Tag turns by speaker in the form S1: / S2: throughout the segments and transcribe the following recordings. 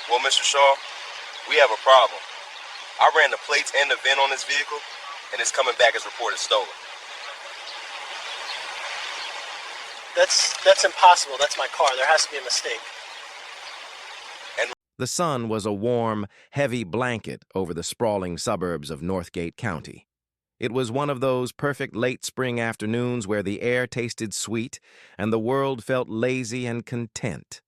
S1: Well, Mr. Shaw, we have a problem. I ran the plates and the VIN on this vehicle, and it's coming back as reported stolen.
S2: That's impossible. That's my car. There has to be a mistake.
S3: The sun was a warm, heavy blanket over the sprawling suburbs of Northgate County. It was one of those perfect late spring afternoons where the air tasted sweet and the world felt lazy and content.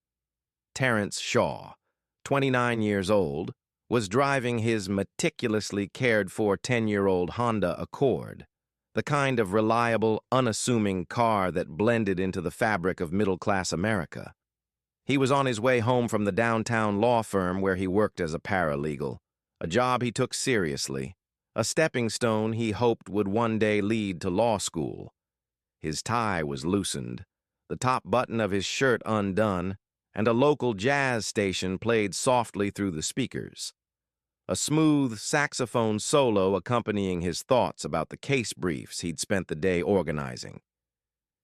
S3: Terrence Shaw, 29 years old, was driving his meticulously cared-for 10-year-old Honda Accord, the kind of reliable, unassuming car that blended into the fabric of middle-class America. He was on his way home from the downtown law firm where he worked as a paralegal, a job he took seriously, a stepping stone he hoped would one day lead to law school. His tie was loosened, the top button of his shirt undone, and a local jazz station played softly through the speakers. A smooth saxophone solo accompanying his thoughts about the case briefs he'd spent the day organizing.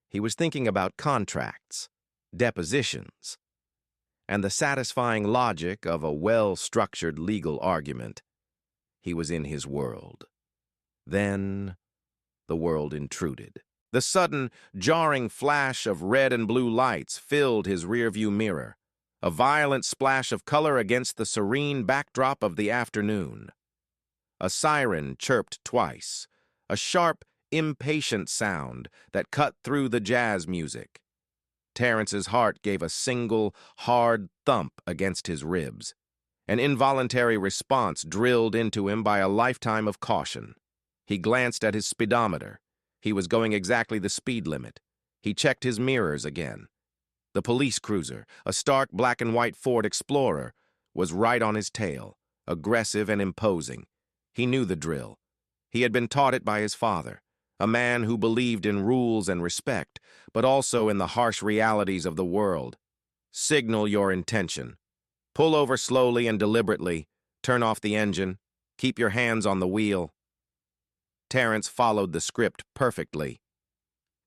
S3: He was thinking about contracts, depositions, and the satisfying logic of a well-structured legal argument. He was in his world. Then the world intruded. The sudden, jarring flash of red and blue lights filled his rearview mirror, a violent splash of color against the serene backdrop of the afternoon. A siren chirped twice, a sharp, impatient sound that cut through the jazz music. Terrence's heart gave a single, hard thump against his ribs, an involuntary response drilled into him by a lifetime of caution. He glanced at his speedometer. He was going exactly the speed limit. He checked his mirrors again. The police cruiser, a stark black-and-white Ford Explorer, was right on his tail, aggressive and imposing. He knew the drill. He had been taught it by his father, a man who believed in rules and respect, but also in the harsh realities of the world. Signal your intention. Pull over slowly and deliberately. Turn off the engine. Keep your hands on the wheel. Terrence followed the script perfectly.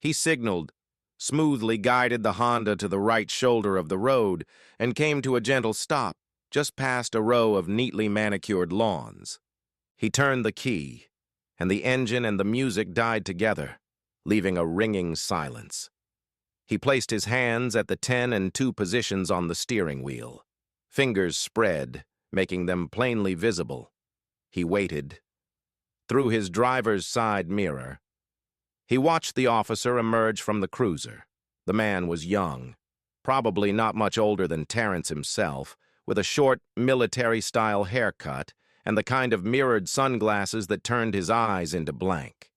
S3: He signaled, smoothly guided the Honda to the right shoulder of the road, and came to a gentle stop just past a row of neatly manicured lawns. He turned the key, and the engine and the music died together, leaving a ringing silence. He placed his hands at the 10 and 2 positions on the steering wheel. Fingers spread, making them plainly visible. He waited. Through his driver's side mirror, he watched the officer emerge from the cruiser. The man was young, probably not much older than Terrence himself, with a short, military-style haircut and the kind of mirrored sunglasses that turned his eyes into blank.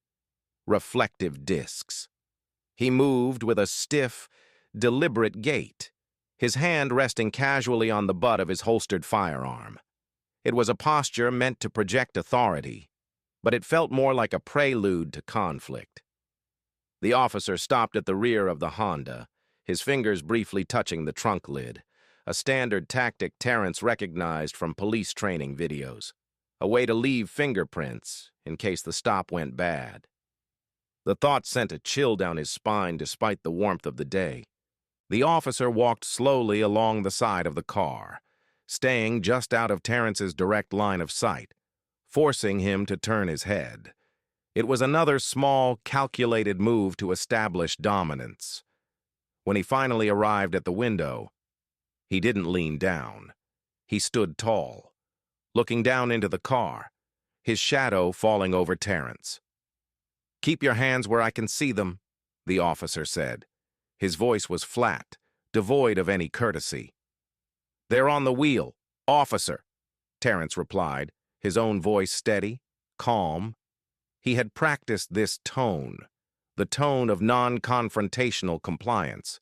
S3: Reflective discs. He moved with a stiff, deliberate gait, his hand resting casually on the butt of his holstered firearm. It was a posture meant to project authority, but it felt more like a prelude to conflict. The officer stopped at the rear of the Honda, his fingers briefly touching the trunk lid, a standard tactic Terrence recognized from police training videos, a way to leave fingerprints in case the stop went bad. The thought sent a chill down his spine despite the warmth of the day. The officer walked slowly along the side of the car, staying just out of Terrence's direct line of sight, forcing him to turn his head. It was another small, calculated move to establish dominance. When he finally arrived at the window, he didn't lean down. He stood tall, looking down into the car, his shadow falling over Terrence. "Keep your hands where I can see them," the officer said. His voice was flat, devoid of any courtesy. "They're on the wheel, officer," Terrence replied, his own voice steady, calm. He had practiced this tone, the tone of non-confrontational compliance.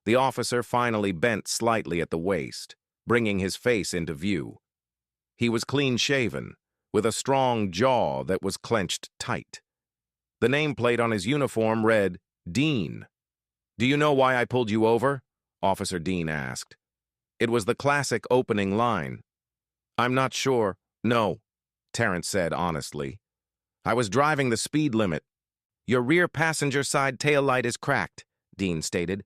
S3: The officer finally bent slightly at the waist, bringing his face into view. He was clean-shaven, with a strong jaw that was clenched tight. The nameplate on his uniform read, "Dean." "Do you know why I pulled you over?" Officer Dean asked. It was the classic opening line. "I'm not sure." "No," Terrence said honestly. "I was driving the speed limit." "Your rear passenger side taillight is cracked," Dean stated.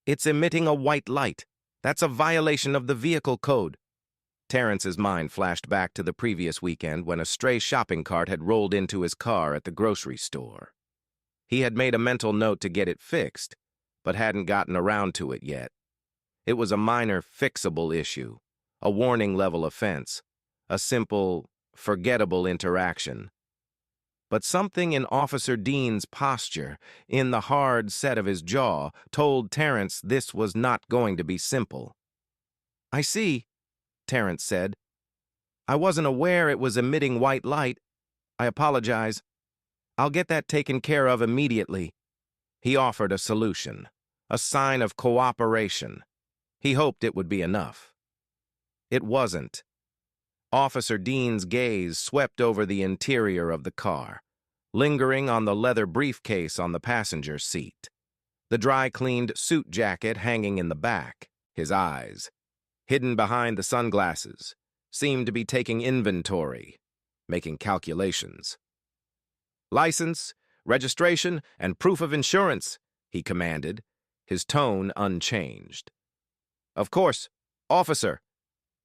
S3: "It's emitting a white light. That's a violation of the vehicle code." Terrence's mind flashed back to the previous weekend when a stray shopping cart had rolled into his car at the grocery store. He had made a mental note to get it fixed, but hadn't gotten around to it yet. It was a minor fixable issue, a warning-level offense, a simple, forgettable interaction. But something in Officer Dean's posture, in the hard set of his jaw, told Terrence this was not going to be simple. "I see," Terrence said. "I wasn't aware it was emitting white light. I apologize. I'll get that taken care of immediately." He offered a solution, a sign of cooperation. He hoped it would be enough. It wasn't. Officer Dean's gaze swept over the interior of the car, lingering on the leather briefcase on the passenger seat, the dry-cleaned suit jacket hanging in the back. His eyes, hidden behind the sunglasses, seemed to be taking inventory, making calculations. "License, registration, and proof of insurance," he commanded, his tone unchanged. "Of course, officer,"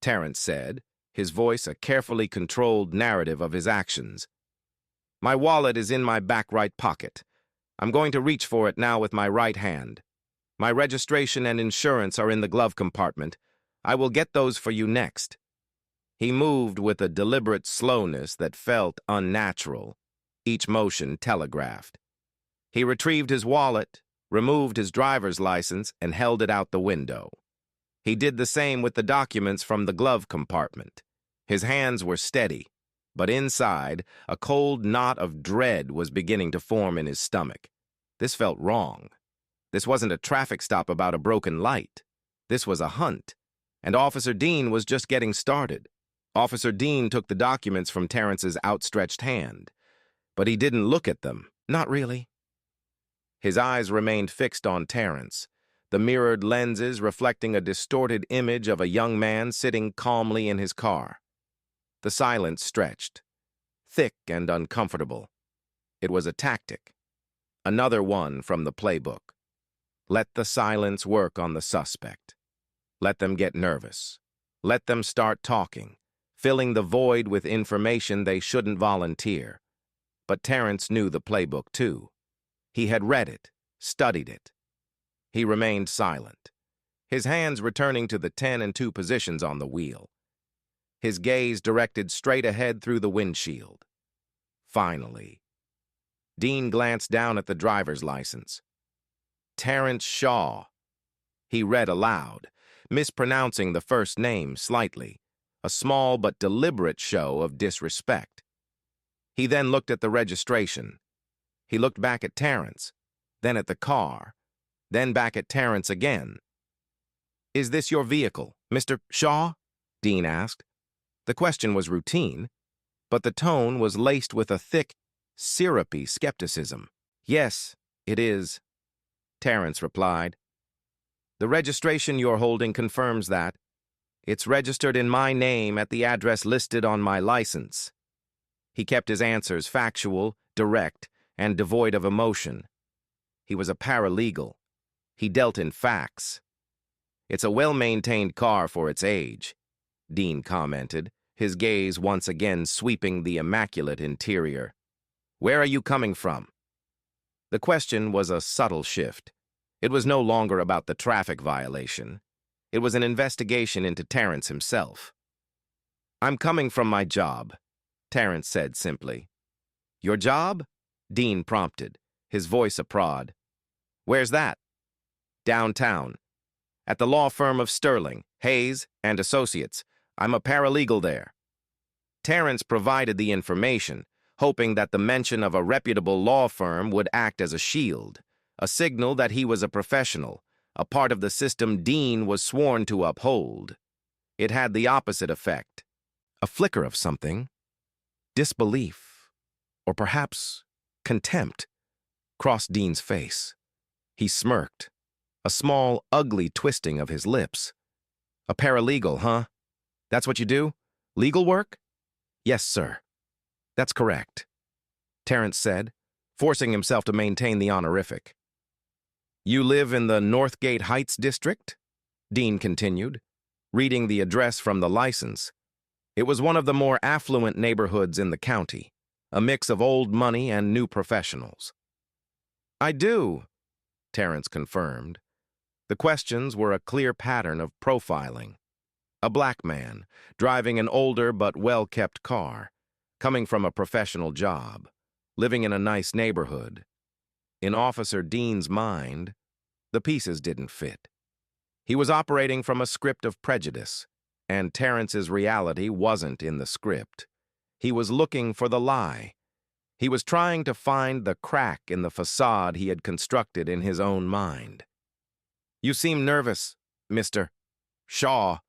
S3: Terrence said, his voice a carefully controlled narrative of his actions. "My wallet is in my back right pocket. I'm going to reach for it now with my right hand. My registration and insurance are in the glove compartment. I will get those for you next." He moved with a deliberate slowness that felt unnatural, each motion telegraphed. He retrieved his wallet, removed his driver's license, and held it out the window. He did the same with the documents from the glove compartment. His hands were steady, but inside, a cold knot of dread was beginning to form in his stomach. This felt wrong. This wasn't a traffic stop about a broken light. This was a hunt, and Officer Dean was just getting started. Officer Dean took the documents from Terrence's outstretched hand, but he didn't look at them, not really. His eyes remained fixed on Terrence, the mirrored lenses reflecting a distorted image of a young man sitting calmly in his car. The silence stretched, thick and uncomfortable. It was a tactic, another one from the playbook. Let the silence work on the suspect. Let them get nervous. Let them start talking, filling the void with information they shouldn't volunteer. But Terrence knew the playbook too. He had read it, studied it. He remained silent, his hands returning to the 10 and 2 positions on the wheel. His gaze directed straight ahead through the windshield. Finally, Dean glanced down at the driver's license. Terrence Shaw. He read aloud, mispronouncing the first name slightly, a small but deliberate show of disrespect. He then looked at the registration. He looked back at Terrence, then at the car, then back at Terrence again. "Is this your vehicle, Mr. Shaw?" Dean asked. The question was routine, but the tone was laced with a thick, syrupy skepticism. "Yes, it is," Terrence replied. "The registration you're holding confirms that. It's registered in my name at the address listed on my license." He kept his answers factual, direct, and devoid of emotion. He was a paralegal. He dealt in facts. "It's a well-maintained car for its age," Dean commented, his gaze once again sweeping the immaculate interior. "Where are you coming from?" The question was a subtle shift. It was no longer about the traffic violation. It was an investigation into Terrence himself. "I'm coming from my job," Terrence said simply. "Your job?" Dean prompted, his voice a prod. "Where's that?" "Downtown. At the law firm of Sterling, Hayes, and Associates. I'm a paralegal there." Terrence provided the information, hoping that the mention of a reputable law firm would act as a shield, a signal that he was a professional, a part of the system Dean was sworn to uphold. It had the opposite effect. A flicker of something, disbelief, or perhaps contempt, crossed Dean's face. He smirked, a small, ugly twisting of his lips. "A paralegal, huh? That's what you do? Legal work?" "Yes, sir. That's correct," Terrence said, forcing himself to maintain the honorific. "You live in the Northgate Heights district?" Dean continued, reading the address from the license, It was one of the more affluent neighborhoods in the county, a mix of old money and new professionals. "I do," Terrence confirmed. The questions were a clear pattern of profiling. A black man, driving an older but well-kept car, coming from a professional job, living in a nice neighborhood. In Officer Dean's mind, the pieces didn't fit. He was operating from a script of prejudice, and Terrence's reality wasn't in the script. He was looking for the lie. He was trying to find the crack in the facade he had constructed in his own mind. "You seem nervous, Mr. Shaw,"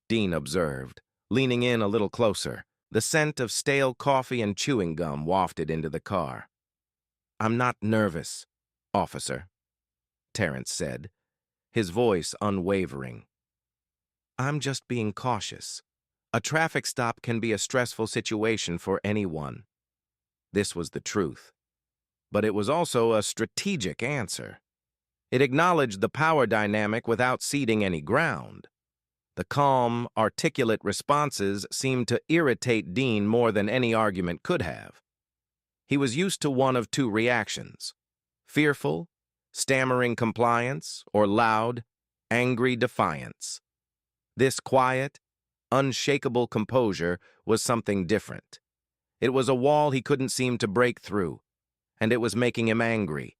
S3: Dean observed, leaning in a little closer. The scent of stale coffee and chewing gum wafted into the car. "I'm not nervous, officer," Terrence said, his voice unwavering. "I'm just being cautious. A traffic stop can be a stressful situation for anyone." This was the truth. But it was also a strategic answer. It acknowledged the power dynamic without ceding any ground. The calm, articulate responses seemed to irritate Dean more than any argument could have. He was used to one of two reactions: fearful, stammering compliance, or loud, angry defiance. This quiet, unshakable composure was something different. It was a wall he couldn't seem to break through, and it was making him angry.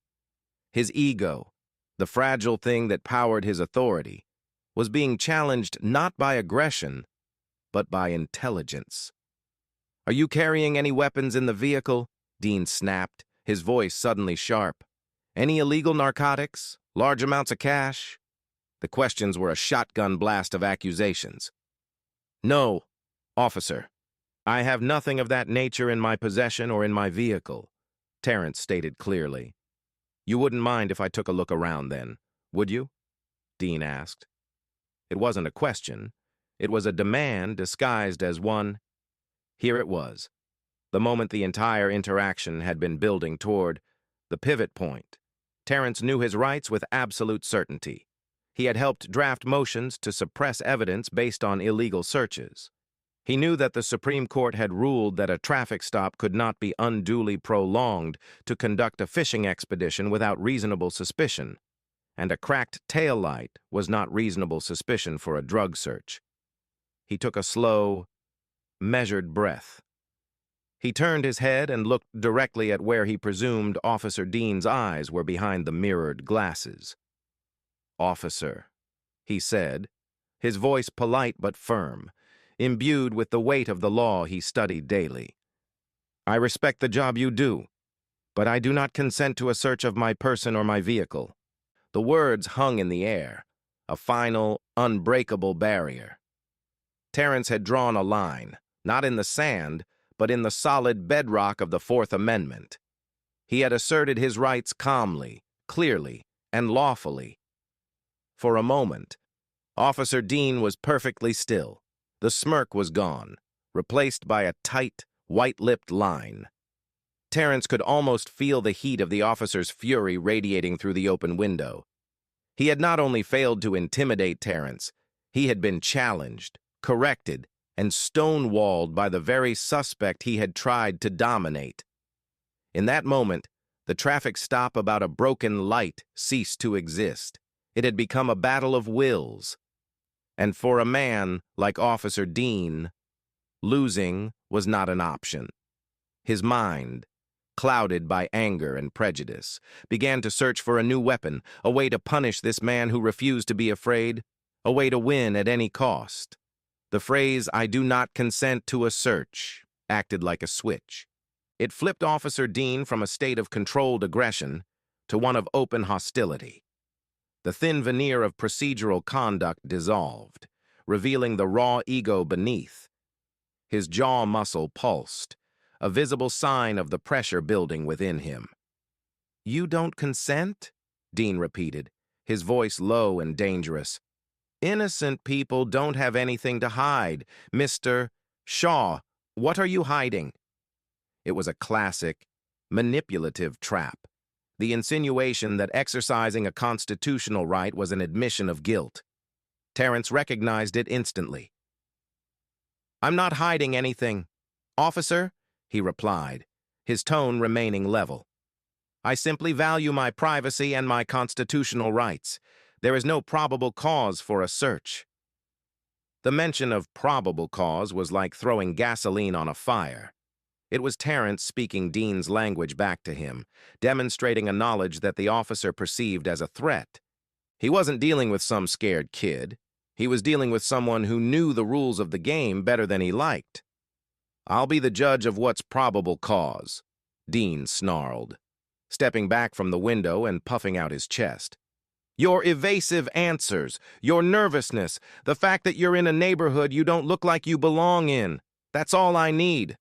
S3: His ego, the fragile thing that powered his authority, was being challenged not by aggression, but by intelligence. "Are you carrying any weapons in the vehicle?" Dean snapped, his voice suddenly sharp. "Any illegal narcotics? Large amounts of cash?" The questions were a shotgun blast of accusations. "No, officer. I have nothing of that nature in my possession or in my vehicle," Terrence stated clearly. "You wouldn't mind if I took a look around then, would you?" Dean asked. It wasn't a question. It was a demand disguised as one. Here it was, the moment the entire interaction had been building toward, the pivot point. Terrence knew his rights with absolute certainty. He had helped draft motions to suppress evidence based on illegal searches. He knew that the Supreme Court had ruled that a traffic stop could not be unduly prolonged to conduct a fishing expedition without reasonable suspicion, and a cracked taillight was not reasonable suspicion for a drug search. He took a slow, measured breath. He turned his head and looked directly at where he presumed Officer Dean's eyes were behind the mirrored glasses. "Officer," he said, his voice polite but firm, imbued with the weight of the law he studied daily. "I respect the job you do, but I do not consent to a search of my person or my vehicle." The words hung in the air, a final, unbreakable barrier. Terrence had drawn a line, not in the sand, but in the solid bedrock of the Fourth Amendment. He had asserted his rights calmly, clearly, and lawfully. For a moment, Officer Dean was perfectly still. The smirk was gone, replaced by a tight, white-lipped line. Terrence could almost feel the heat of the officer's fury radiating through the open window. He had not only failed to intimidate Terrence, he had been challenged, corrected, and stonewalled by the very suspect he had tried to dominate. In that moment, the traffic stop about a broken light ceased to exist. It had become a battle of wills. And for a man like Officer Dean, losing was not an option. His mind, clouded by anger and prejudice, began to search for a new weapon, a way to punish this man who refused to be afraid, a way to win at any cost. The phrase, "I do not consent to a search," acted like a switch. It flipped Officer Dean from a state of controlled aggression to one of open hostility. The thin veneer of procedural conduct dissolved, revealing the raw ego beneath. His jaw muscle pulsed, a visible sign of the pressure building within him. "You don't consent?" Dean repeated, his voice low and dangerous. "Innocent people don't have anything to hide. Mr. Shaw, what are you hiding?" It was a classic, manipulative trap. The insinuation that exercising a constitutional right was an admission of guilt. Terrence recognized it instantly. I'm not hiding anything. Officer, he replied, his tone remaining level. I simply value my privacy and my constitutional rights. There is no probable cause for a search. The mention of probable cause was like throwing gasoline on a fire. It was Terrence speaking Dean's language back to him, demonstrating a knowledge that the officer perceived as a threat. He wasn't dealing with some scared kid. He was dealing with someone who knew the rules of the game better than he liked. I'll be the judge of what's probable cause, Dean snarled, stepping back from the window and puffing out his chest. Your evasive answers, your nervousness, the fact that you're in a neighborhood you don't look like you belong in, that's all I need.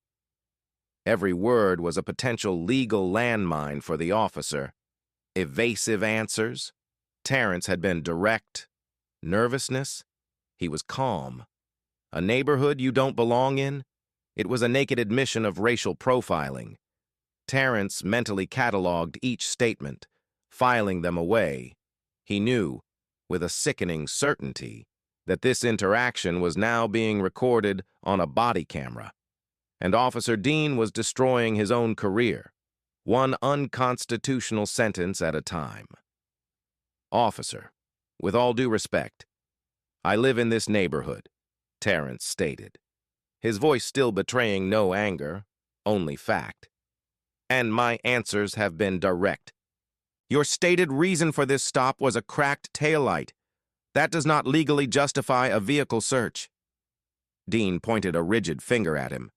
S3: Every word was a potential legal landmine for the officer. Evasive answers? Terrence had been direct. Nervousness? He was calm. A neighborhood you don't belong in? It was a naked admission of racial profiling. Terrence mentally cataloged each statement, filing them away. He knew, with a sickening certainty, that this interaction was now being recorded on a body camera, and Officer Dean was destroying his own career, one unconstitutional sentence at a time. Officer, with all due respect, I live in this neighborhood, Terrence stated, his voice still betraying no anger, only fact. And my answers have been direct. Your stated reason for this stop was a cracked taillight. That does not legally justify a vehicle search. Dean pointed a rigid finger at him.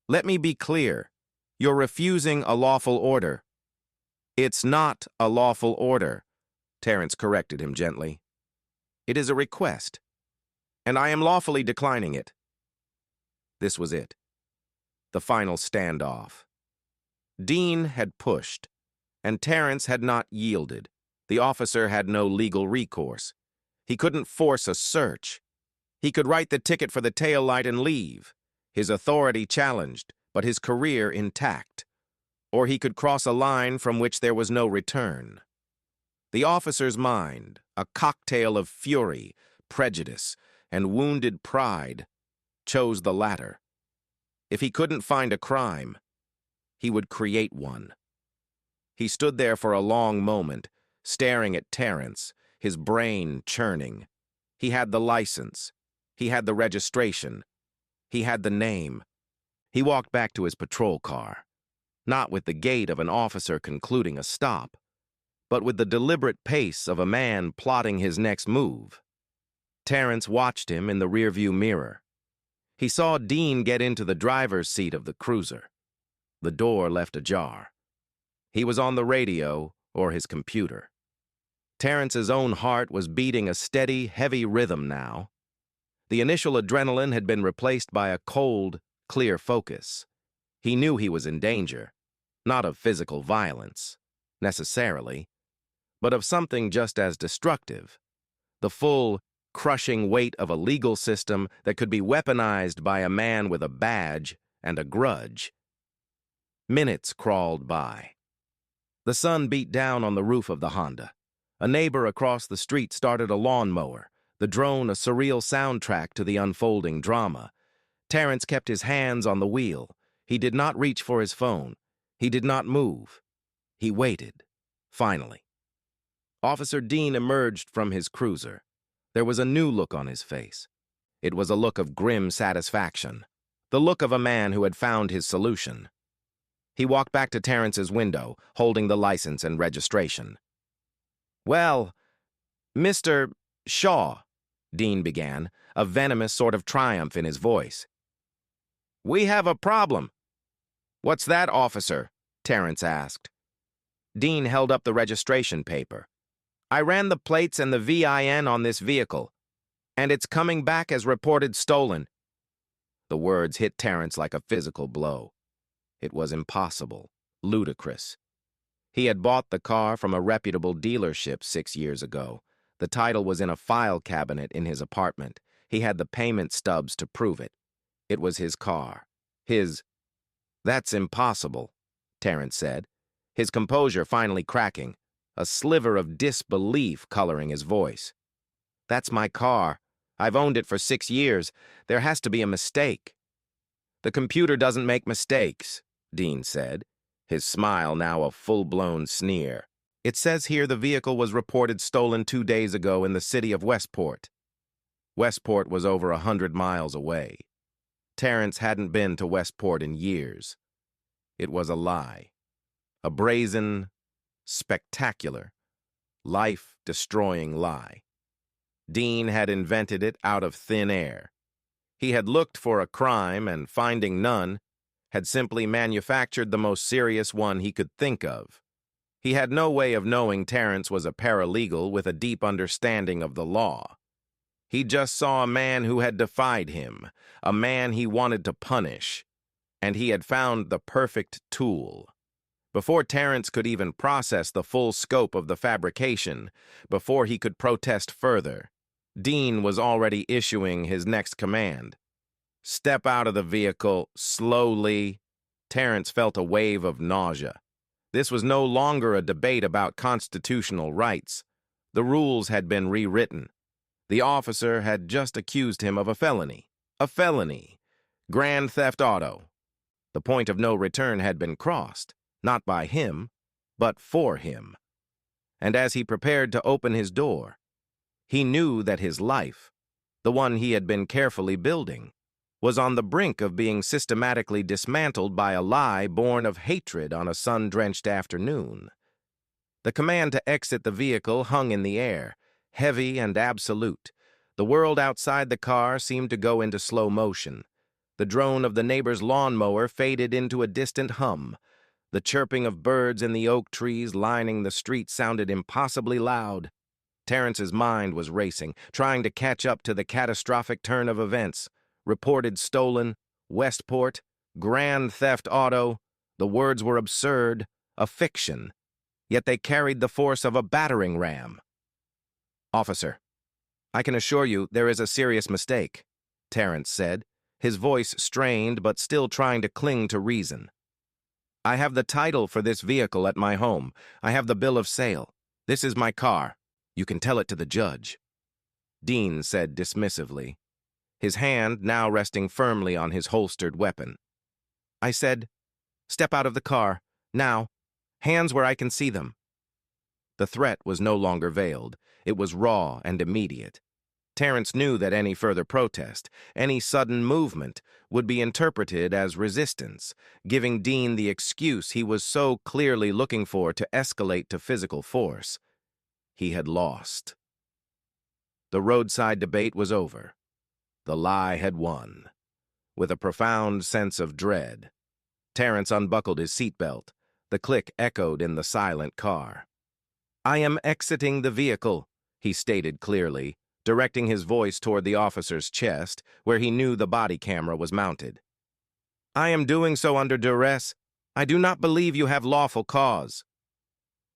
S3: Let me be clear. You're refusing a lawful order. It's not a lawful order, Terrence corrected him gently. It is a request, and I am lawfully declining it. This was it. The final standoff. Dean had pushed, and Terrence had not yielded. The officer had no legal recourse. He couldn't force a search. He could write the ticket for the taillight and leave, his authority challenged, but his career intact. Or he could cross a line from which there was no return. The officer's mind, a cocktail of fury, prejudice, and wounded pride, chose the latter. If he couldn't find a crime, he would create one. He stood there for a long moment, staring at Terrence, his brain churning. He had the license. He had the registration. He had the name. He walked back to his patrol car, not with the gait of an officer concluding a stop, but with the deliberate pace of a man plotting his next move. Terrence watched him in the rearview mirror. He saw Dean get into the driver's seat of the cruiser. The door left ajar. He was on the radio or his computer. Terrence's own heart was beating a steady, heavy rhythm now. The initial adrenaline had been replaced by a cold, clear focus. He knew he was in danger, not of physical violence, necessarily, but of something just as destructive. The full, crushing weight of a legal system that could be weaponized by a man with a badge and a grudge. Minutes crawled by. The sun beat down on the roof of the Honda. A neighbor across the street started a lawnmower, the drone a surreal soundtrack to the unfolding drama. Terrence kept his hands on the wheel. He did not reach for his phone. He did not move. He waited. Finally. Officer Dean emerged from his cruiser. There was a new look on his face. It was a look of grim satisfaction, the look of a man who had found his solution. He walked back to Terrence's window, holding the license and registration. Well, Mr. Shaw, Dean began, a venomous sort of triumph in his voice. We have a problem. What's that, officer? Terrence asked. Dean held up the registration paper. I ran the plates and the VIN on this vehicle, and it's coming back as reported stolen. The words hit Terrence like a physical blow. It was impossible, ludicrous. He had bought the car from a reputable dealership 6 years ago. The title was in a file cabinet in his apartment. He had the payment stubs to prove it. It was his car. His... That's impossible, Terrence said, his composure finally cracking, a sliver of disbelief coloring his voice. That's my car. I've owned it for 6 years. There has to be a mistake. The computer doesn't make mistakes, Dean said, his smile now a full-blown sneer. It says here the vehicle was reported stolen 2 days ago in the city of Westport. Westport was over 100 miles away. Terrence hadn't been to Westport in years. It was a lie. A brazen, spectacular, life-destroying lie. Dean had invented it out of thin air. He had looked for a crime and, finding none, had simply manufactured the most serious one he could think of. He had no way of knowing Terrence was a paralegal with a deep understanding of the law. He just saw a man who had defied him, a man he wanted to punish, and he had found the perfect tool. Before Terrence could even process the full scope of the fabrication, before he could protest further, Dean was already issuing his next command. Step out of the vehicle, slowly. Terrence felt a wave of nausea. This was no longer a debate about constitutional rights. The rules had been rewritten. The officer had just accused him of a felony. A felony. Grand theft auto. The point of no return had been crossed, not by him, but for him. And as he prepared to open his door, he knew that his life, the one he had been carefully building, was on the brink of being systematically dismantled by a lie born of hatred on a sun-drenched afternoon. The command to exit the vehicle hung in the air, heavy and absolute. The world outside the car seemed to go into slow motion. The drone of the neighbor's lawnmower faded into a distant hum. The chirping of birds in the oak trees lining the street sounded impossibly loud. Terrence's mind was racing, trying to catch up to the catastrophic turn of events. Reported stolen, Westport, grand theft auto. The words were absurd, a fiction, yet they carried the force of a battering ram. "Officer, I can assure you there is a serious mistake," Terrence said, his voice strained but still trying to cling to reason. "I have the title for this vehicle at my home. I have the bill of sale. This is my car. You can tell it to the judge." Dean said dismissively, his hand now resting firmly on his holstered weapon. "I said, step out of the car, now, hands where I can see them." The threat was no longer veiled. It was raw and immediate. Terrence knew that any further protest, any sudden movement, would be interpreted as resistance, giving Dean the excuse he was so clearly looking for to escalate to physical force. He had lost. The roadside debate was over. The lie had won. With a profound sense of dread, Terrence unbuckled his seatbelt. The click echoed in the silent car. "I am exiting the vehicle," he stated clearly, directing his voice toward the officer's chest, where he knew the body camera was mounted. "I am doing so under duress. I do not believe you have lawful cause."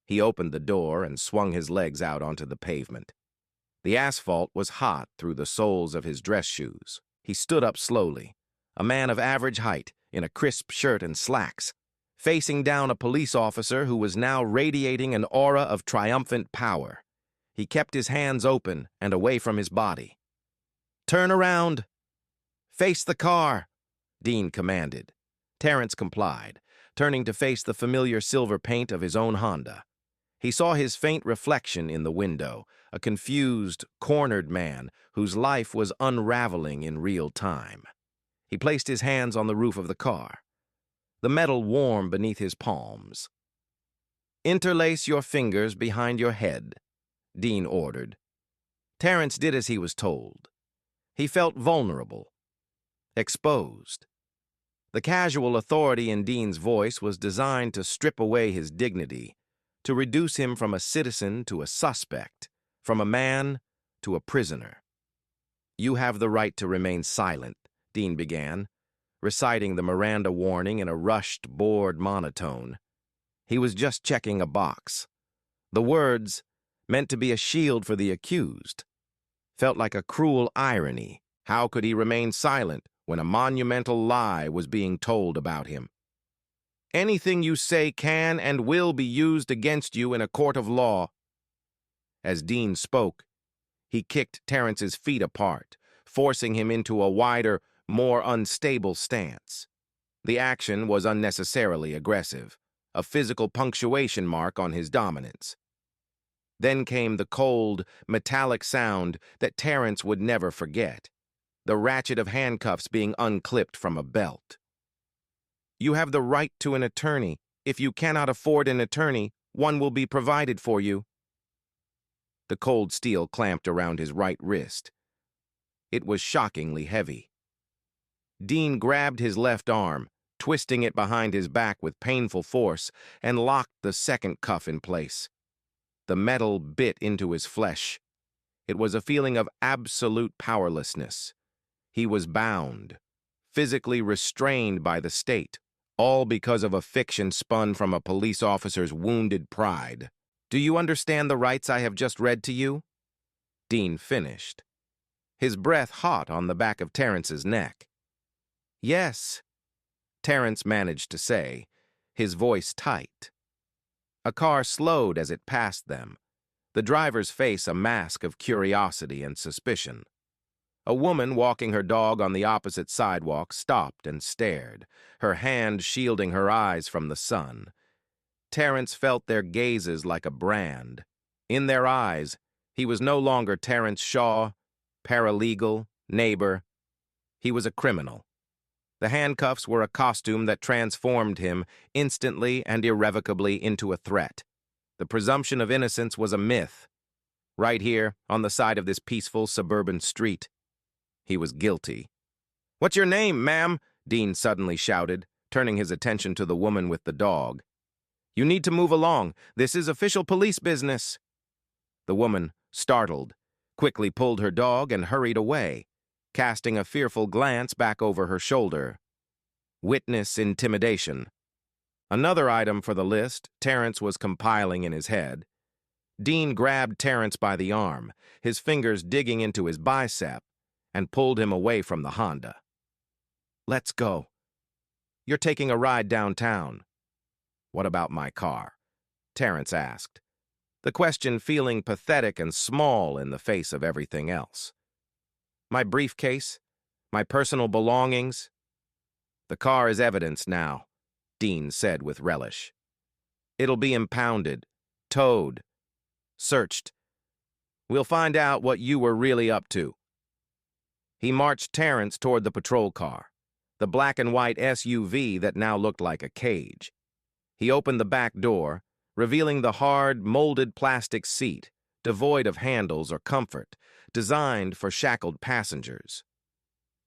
S3: He opened the door and swung his legs out onto the pavement. The asphalt was hot through the soles of his dress shoes. He stood up slowly, a man of average height, in a crisp shirt and slacks, facing down a police officer who was now radiating an aura of triumphant power. He kept his hands open and away from his body. "Turn around. Face the car," Dean commanded. Terrence complied, turning to face the familiar silver paint of his own Honda. He saw his faint reflection in the window, a confused, cornered man whose life was unraveling in real time. He placed his hands on the roof of the car, the metal warm beneath his palms. "Interlace your fingers behind your head," Dean ordered. Terrence did as he was told. He felt vulnerable, exposed. The casual authority in Dean's voice was designed to strip away his dignity, to reduce him from a citizen to a suspect, from a man to a prisoner. "You have the right to remain silent," Dean began, reciting the Miranda warning in a rushed, bored monotone. He was just checking a box. The words, meant to be a shield for the accused, felt like a cruel irony. How could he remain silent when a monumental lie was being told about him? "Anything you say can and will be used against you in a court of law." As Dean spoke, he kicked Terrence's feet apart, forcing him into a wider, more unstable stance. The action was unnecessarily aggressive, a physical punctuation mark on his dominance. Then came the cold, metallic sound that Terrence would never forget, the ratchet of handcuffs being unclipped from a belt. "You have the right to an attorney. If you cannot afford an attorney, one will be provided for you." The cold steel clamped around his right wrist. It was shockingly heavy. Dean grabbed his left arm, twisting it behind his back with painful force, and locked the second cuff in place. The metal bit into his flesh. It was a feeling of absolute powerlessness. He was bound, physically restrained by the state, all because of a fiction spun from a police officer's wounded pride. "Do you understand the rights I have just read to you?" Dean finished, his breath hot on the back of Terrence's neck. "Yes," Terrence managed to say, his voice tight. A car slowed as it passed them, the driver's face a mask of curiosity and suspicion. A woman walking her dog on the opposite sidewalk stopped and stared, her hand shielding her eyes from the sun. Terrence felt their gazes like a brand. In their eyes, he was no longer Terrence Shaw, paralegal, neighbor. He was a criminal. The handcuffs were a costume that transformed him instantly and irrevocably into a threat. The presumption of innocence was a myth. Right here, on the side of this peaceful suburban street, he was guilty. "What's your name, ma'am?" Dean suddenly shouted, turning his attention to the woman with the dog. "You need to move along. This is official police business." The woman, startled, quickly pulled her dog and hurried away, casting a fearful glance back over her shoulder. Witness intimidation. Another item for the list Terrence was compiling in his head. Dean grabbed Terrence by the arm, his fingers digging into his bicep, and pulled him away from the Honda. "Let's go. You're taking a ride downtown." "What about my car?" Terrence asked, the question feeling pathetic and small in the face of everything else. "My briefcase, my personal belongings." "The car is evidence now," Dean said with relish. "It'll be impounded, towed, searched. We'll find out what you were really up to." He marched Terrence toward the patrol car, the black and white SUV that now looked like a cage. He opened the back door, revealing the hard, molded plastic seat, devoid of handles or comfort, designed for shackled passengers.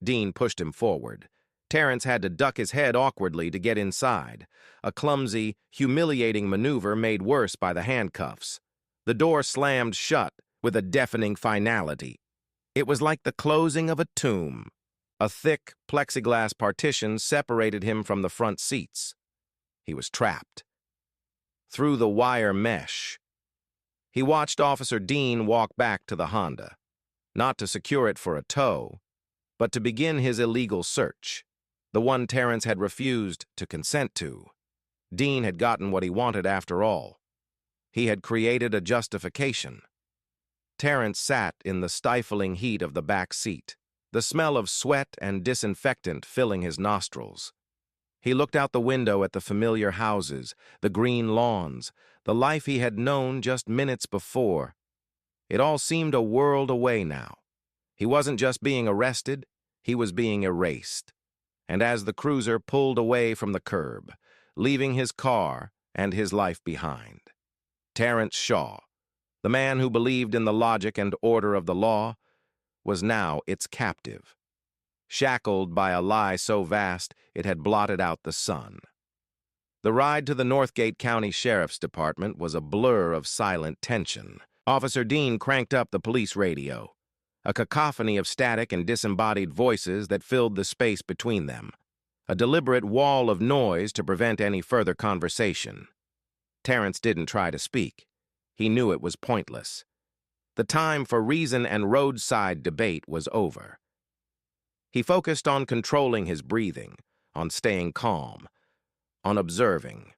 S3: Dean pushed him forward. Terrence had to duck his head awkwardly to get inside, a clumsy, humiliating maneuver made worse by the handcuffs. The door slammed shut with a deafening finality. It was like the closing of a tomb. A thick plexiglass partition separated him from the front seats. He was trapped. Through the wire mesh. He watched Officer Dean walk back to the Honda, not to secure it for a tow, but to begin his illegal search, the one Terrence had refused to consent to. Dean had gotten what he wanted after all. He had created a justification. Terrence sat in the stifling heat of the back seat, the smell of sweat and disinfectant filling his nostrils. He looked out the window at the familiar houses, the green lawns, the life he had known just minutes before. It all seemed a world away now. He wasn't just being arrested, he was being erased. And as the cruiser pulled away from the curb, leaving his car and his life behind, Terrence Shaw, the man who believed in the logic and order of the law, was now its captive, shackled by a lie so vast it had blotted out the sun. The ride to the Northgate County Sheriff's Department was a blur of silent tension. Officer Dean cranked up the police radio, a cacophony of static and disembodied voices that filled the space between them, a deliberate wall of noise to prevent any further conversation. Terrence didn't try to speak. He knew it was pointless. The time for reason and roadside debate was over. He focused on controlling his breathing, on staying calm, on observing.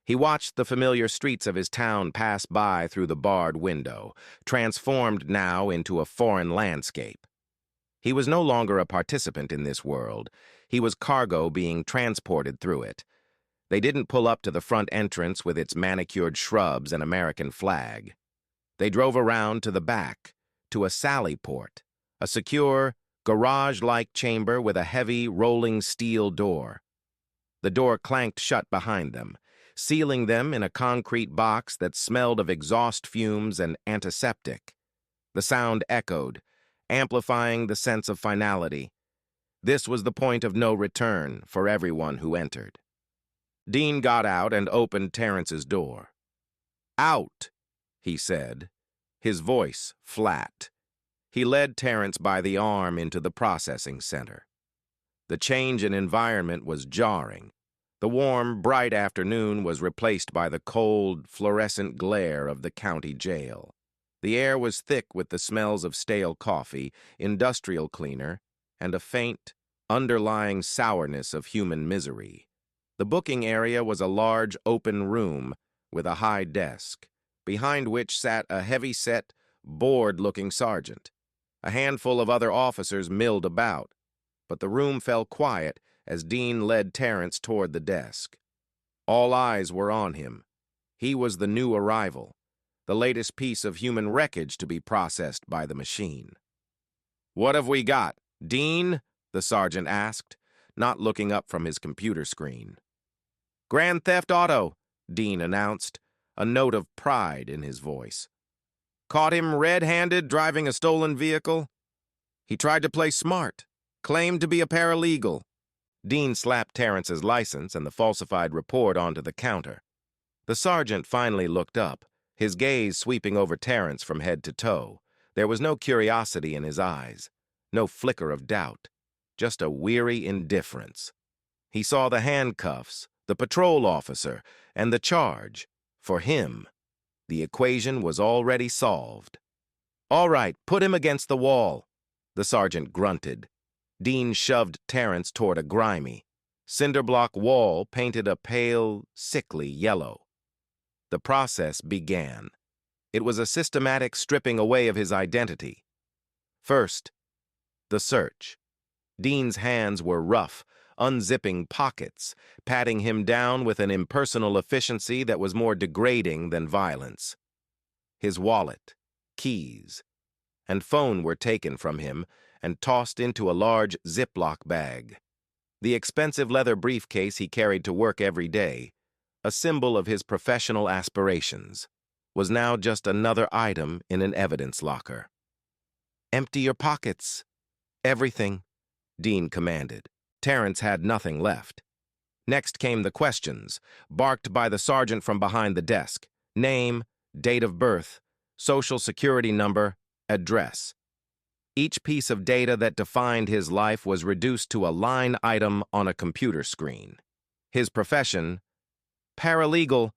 S3: He watched the familiar streets of his town pass by through the barred window, transformed now into a foreign landscape. He was no longer a participant in this world. He was cargo being transported through it. They didn't pull up to the front entrance with its manicured shrubs and American flag. They drove around to the back, to a sally port, a secure, garage-like chamber with a heavy, rolling steel door. The door clanked shut behind them, sealing them in a concrete box that smelled of exhaust fumes and antiseptic. The sound echoed, amplifying the sense of finality. This was the point of no return for everyone who entered. Dean got out and opened Terrence's door. "Out," he said, his voice flat. He led Terrence by the arm into the processing center. The change in environment was jarring. The warm, bright afternoon was replaced by the cold, fluorescent glare of the county jail. The air was thick with the smells of stale coffee, industrial cleaner, and a faint, underlying sourness of human misery. The booking area was a large, open room with a high desk, behind which sat a heavy-set, bored-looking sergeant. A handful of other officers milled about, but the room fell quiet as Dean led Terrence toward the desk. All eyes were on him. He was the new arrival, the latest piece of human wreckage to be processed by the machine. "What have we got, Dean?" the sergeant asked, not looking up from his computer screen. "Grand Theft Auto," Dean announced, a note of pride in his voice. "Caught him red-handed driving a stolen vehicle. He tried to play smart, claimed to be a paralegal." Dean slapped Terrence's license and the falsified report onto the counter. The sergeant finally looked up, his gaze sweeping over Terrence from head to toe. There was no curiosity in his eyes, no flicker of doubt, just a weary indifference. He saw the handcuffs, the patrol officer, and the charge. For him, the equation was already solved. "All right, put him against the wall," the sergeant grunted. Dean shoved Terrence toward a grimy, cinder-block wall painted a pale, sickly yellow. The process began. It was a systematic stripping away of his identity. First, the search. Dean's hands were rough, unzipping pockets, patting him down with an impersonal efficiency that was more degrading than violence. His wallet, keys, and phone were taken from him and tossed into a large Ziploc bag. The expensive leather briefcase he carried to work every day, a symbol of his professional aspirations, was now just another item in an evidence locker. "Empty your pockets. Everything," Dean commanded. Terrence had nothing left. Next came the questions, barked by the sergeant from behind the desk. Name, date of birth, social security number, address. Each piece of data that defined his life was reduced to a line item on a computer screen. His profession, paralegal,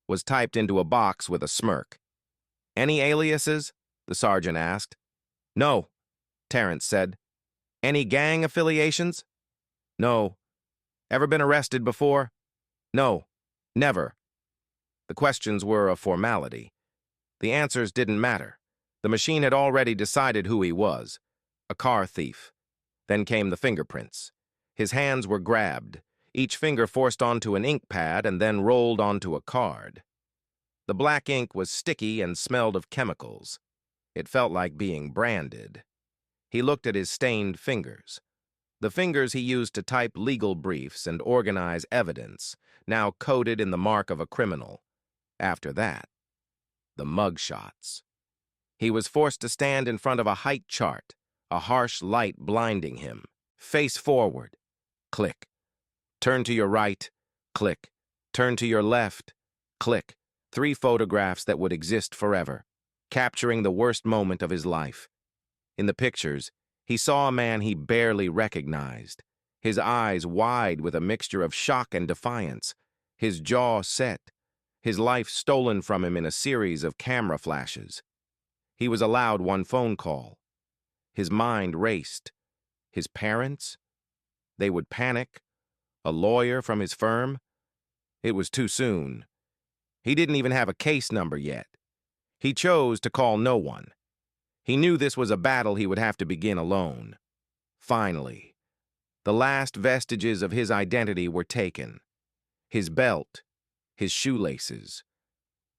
S3: was typed into a box with a smirk. "Any aliases?" the sergeant asked. "No," Terrence said. "Any gang affiliations?" "No." "Ever been arrested before?" "No, never." The questions were a formality. The answers didn't matter. The machine had already decided who he was, a car thief. Then came the fingerprints. His hands were grabbed, each finger forced onto an ink pad and then rolled onto a card. The black ink was sticky and smelled of chemicals. It felt like being branded. He looked at his stained fingers. The fingers he used to type legal briefs and organize evidence, now coated in the mark of a criminal. After that, the mugshots. He was forced to stand in front of a height chart, a harsh light blinding him. Face forward. Click. Turn to your right. Click. Turn to your left. Click. 3 photographs that would exist forever, capturing the worst moment of his life. In the pictures, he saw a man he barely recognized, his eyes wide with a mixture of shock and defiance, his jaw set, his life stolen from him in a series of camera flashes. He was allowed 1 phone call. His mind raced. His parents? They would panic. A lawyer from his firm? It was too soon. He didn't even have a case number yet. He chose to call no one. He knew this was a battle he would have to begin alone. Finally, the last vestiges of his identity were taken. His belt, his shoelaces,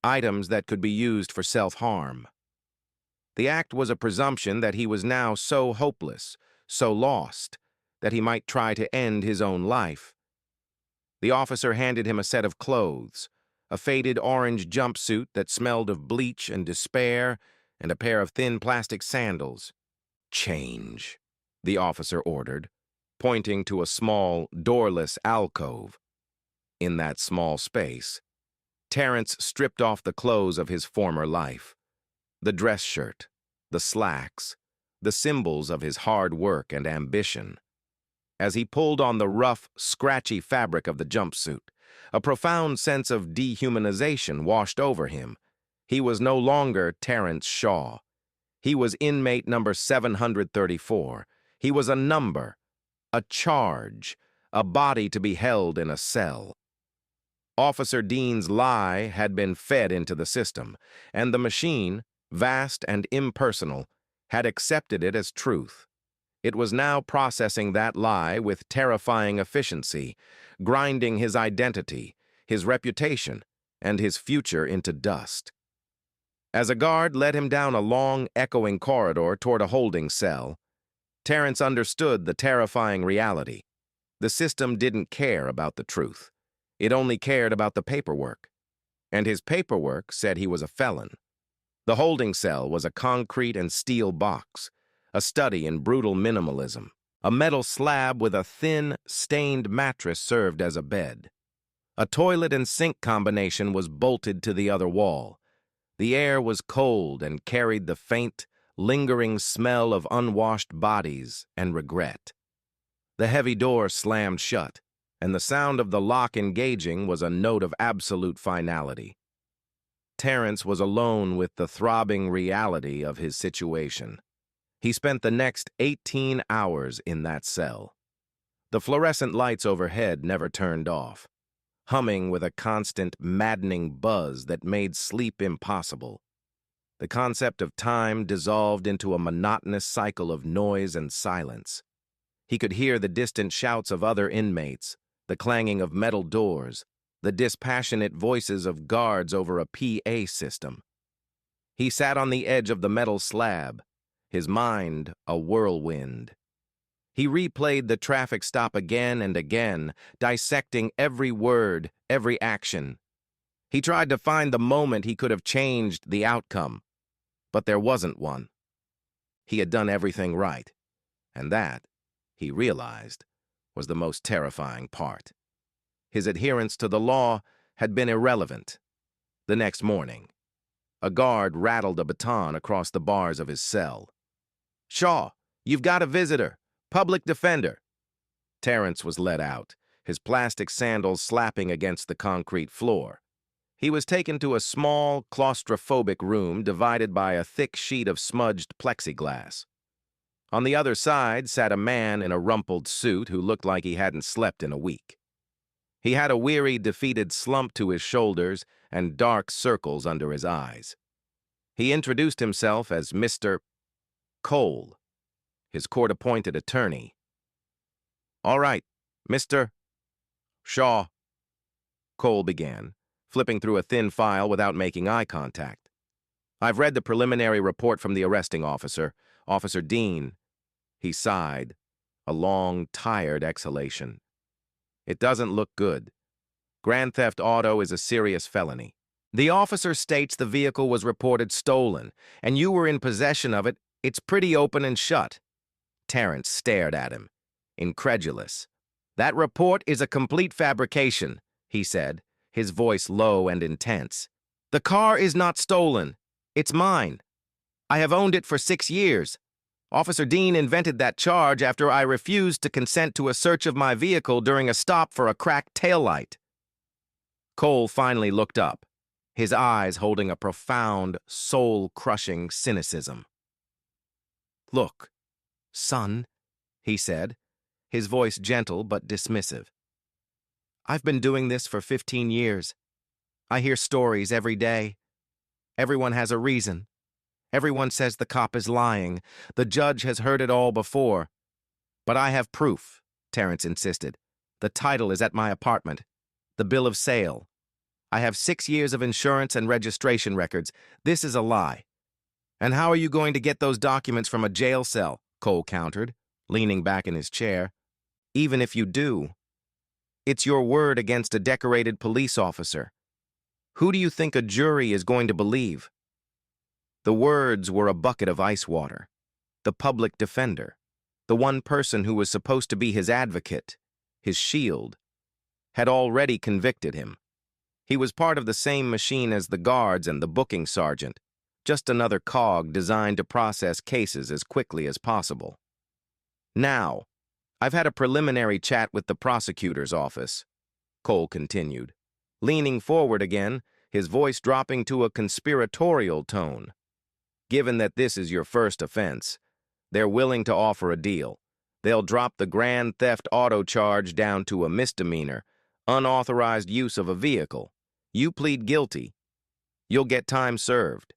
S3: items that could be used for self-harm. The act was a presumption that he was now so hopeless, so lost, that he might try to end his own life. The officer handed him a set of clothes, a faded orange jumpsuit that smelled of bleach and despair, and a pair of thin plastic sandals. "Change," the officer ordered, pointing to a small, doorless alcove. In that small space, Terrence stripped off the clothes of his former life. The dress shirt, the slacks, the symbols of his hard work and ambition. As he pulled on the rough, scratchy fabric of the jumpsuit, a profound sense of dehumanization washed over him. He was no longer Terrence Shaw. He was inmate number 734. He was a number, a charge, a body to be held in a cell. Officer Dean's lie had been fed into the system, and the machine, vast and impersonal, had accepted it as truth. It was now processing that lie with terrifying efficiency, grinding his identity, his reputation, and his future into dust. As a guard led him down a long, echoing corridor toward a holding cell, Terrence understood the terrifying reality. The system didn't care about the truth. It only cared about the paperwork. And his paperwork said he was a felon. The holding cell was a concrete and steel box, a study in brutal minimalism. A metal slab with a thin, stained mattress served as a bed. A toilet and sink combination was bolted to the other wall. The air was cold and carried the faint, lingering smell of unwashed bodies and regret. The heavy door slammed shut, and the sound of the lock engaging was a note of absolute finality. Terrence was alone with the throbbing reality of his situation. He spent the next 18 hours in that cell. The fluorescent lights overhead never turned off, humming with a constant, maddening buzz that made sleep impossible. The concept of time dissolved into a monotonous cycle of noise and silence. He could hear the distant shouts of other inmates, the clanging of metal doors, the dispassionate voices of guards over a PA system. He sat on the edge of the metal slab, his mind a whirlwind. He replayed the traffic stop again and again, dissecting every word, every action. He tried to find the moment he could have changed the outcome, but there wasn't one. He had done everything right, and that, he realized, was the most terrifying part. His adherence to the law had been irrelevant. The next morning, a guard rattled a baton across the bars of his cell. "Shaw, you've got a visitor. Public defender." Terrence was let out, his plastic sandals slapping against the concrete floor. He was taken to a small, claustrophobic room divided by a thick sheet of smudged plexiglass. On the other side sat a man in a rumpled suit who looked like he hadn't slept in a week. He had a weary, defeated slump to his shoulders and dark circles under his eyes. He introduced himself as Mr. Cole, his court-appointed attorney. "All right, Mr. Shaw," Cole began, flipping through a thin file without making eye contact. "I've read the preliminary report from the arresting officer, Officer Dean." He sighed, a long, tired exhalation. "It doesn't look good. Grand theft auto is a serious felony. The officer states the vehicle was reported stolen, and you were in possession of it. It's pretty open and shut." Terrence stared at him, incredulous. "That report is a complete fabrication," he said, his voice low and intense. "The car is not stolen. It's mine. I have owned it for 6 years. Officer Dean invented that charge after I refused to consent to a search of my vehicle during a stop for a cracked taillight." Cole finally looked up, his eyes holding a profound, soul-crushing cynicism. "Look, son," he said, his voice gentle but dismissive. "I've been doing this for 15 years. I hear stories every day. Everyone has a reason. Everyone says the cop is lying. The judge has heard it all before. But I have proof, Terrence insisted. The title is at my apartment. The bill of sale. I have 6 years of insurance and registration records. This is a lie. And how are you going to get those documents from a jail cell? Cole countered, leaning back in his chair. Even if you do, it's your word against a decorated police officer. Who do you think a jury is going to believe? The words were a bucket of ice water. The public defender, the one person who was supposed to be his advocate, his shield, had already convicted him. He was part of the same machine as the guards and the booking sergeant, just another cog designed to process cases as quickly as possible. Now, I've had a preliminary chat with the prosecutor's office, Cole continued, leaning forward again, his voice dropping to a conspiratorial tone. Given that this is your first offense, they're willing to offer a deal. They'll drop the grand theft auto charge down to a misdemeanor, unauthorized use of a vehicle. You plead guilty. You'll get time served,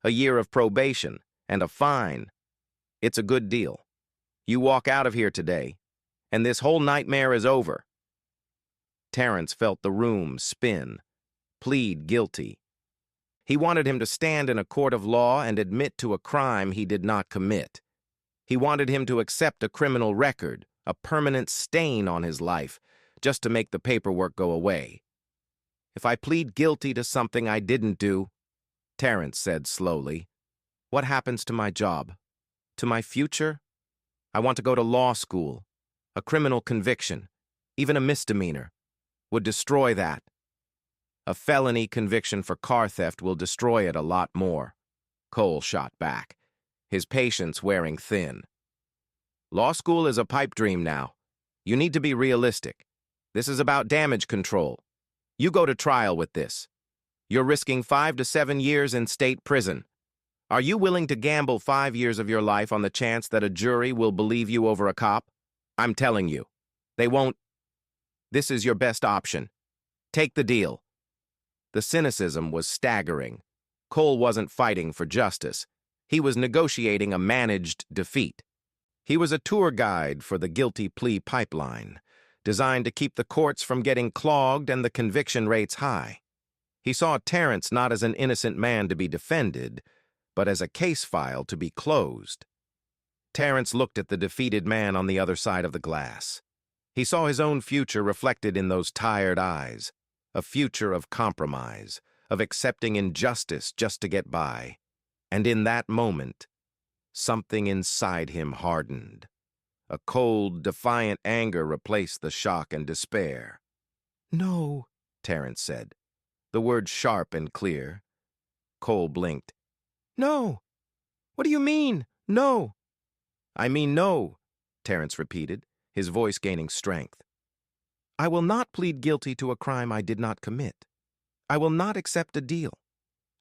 S3: a year of probation, and a fine. It's a good deal. You walk out of here today, and this whole nightmare is over. Terrence felt the room spin. Plead guilty. He wanted him to stand in a court of law and admit to a crime he did not commit. He wanted him to accept a criminal record, a permanent stain on his life, just to make the paperwork go away. If I plead guilty to something I didn't do, Terrence said slowly, what happens to my job? To my future? I want to go to law school. A criminal conviction, even a misdemeanor, would destroy that. A felony conviction for car theft will destroy it a lot more. Cole shot back, his patience wearing thin. Law school is a pipe dream now. You need to be realistic. This is about damage control. You go to trial with this. You're risking 5 to 7 years in state prison. Are you willing to gamble 5 years of your life on the chance that a jury will believe you over a cop? I'm telling you, they won't. This is your best option. Take the deal. The cynicism was staggering. Cole wasn't fighting for justice. He was negotiating a managed defeat. He was a tour guide for the guilty plea pipeline, designed to keep the courts from getting clogged and the conviction rates high. He saw Terrence not as an innocent man to be defended, but as a case file to be closed. Terrence looked at the defeated man on the other side of the glass. He saw his own future reflected in those tired eyes, a future of compromise, of accepting injustice just to get by. And in that moment, something inside him hardened. A cold, defiant anger replaced the shock and despair. No, Terrence said, the word sharp and clear. Cole blinked. No. What do you mean, no? I mean no, Terrence repeated, his voice gaining strength. I will not plead guilty to a crime I did not commit. I will not accept a deal.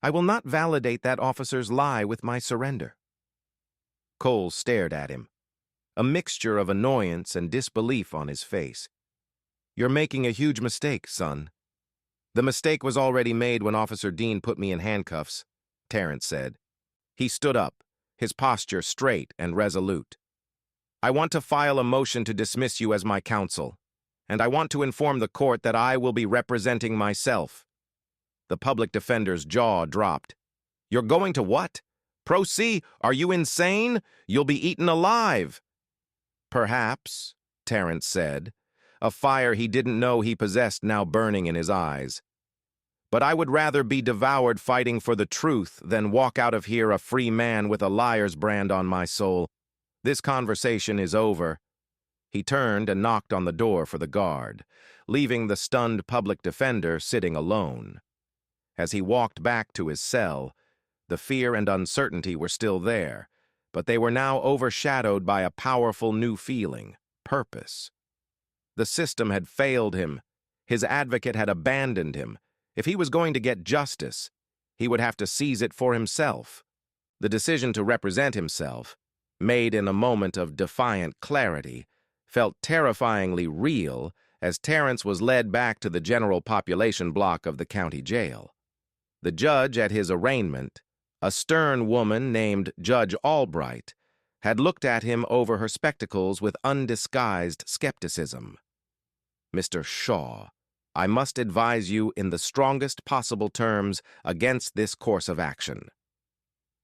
S3: I will not validate that officer's lie with my surrender. Cole stared at him, a mixture of annoyance and disbelief on his face. You're making a huge mistake, son. The mistake was already made when Officer Dean put me in handcuffs, Terrence said. He stood up, his posture straight and resolute. I want to file a motion to dismiss you as my counsel, and I want to inform the court that I will be representing myself. The public defender's jaw dropped. You're going to what? Proceed? Are you insane? You'll be eaten alive. Perhaps, Terrence said, a fire he didn't know he possessed now burning in his eyes. But I would rather be devoured fighting for the truth than walk out of here a free man with a liar's brand on my soul. This conversation is over. He turned and knocked on the door for the guard, leaving the stunned public defender sitting alone. As he walked back to his cell, the fear and uncertainty were still there, but they were now overshadowed by a powerful new feeling, purpose. The system had failed him. His advocate had abandoned him. If he was going to get justice, he would have to seize it for himself. The decision to represent himself, made in a moment of defiant clarity, felt terrifyingly real as Terrence was led back to the general population block of the county jail. The judge at his arraignment, a stern woman named Judge Albright, had looked at him over her spectacles with undisguised skepticism. "Mr. Shaw, I must advise you in the strongest possible terms against this course of action."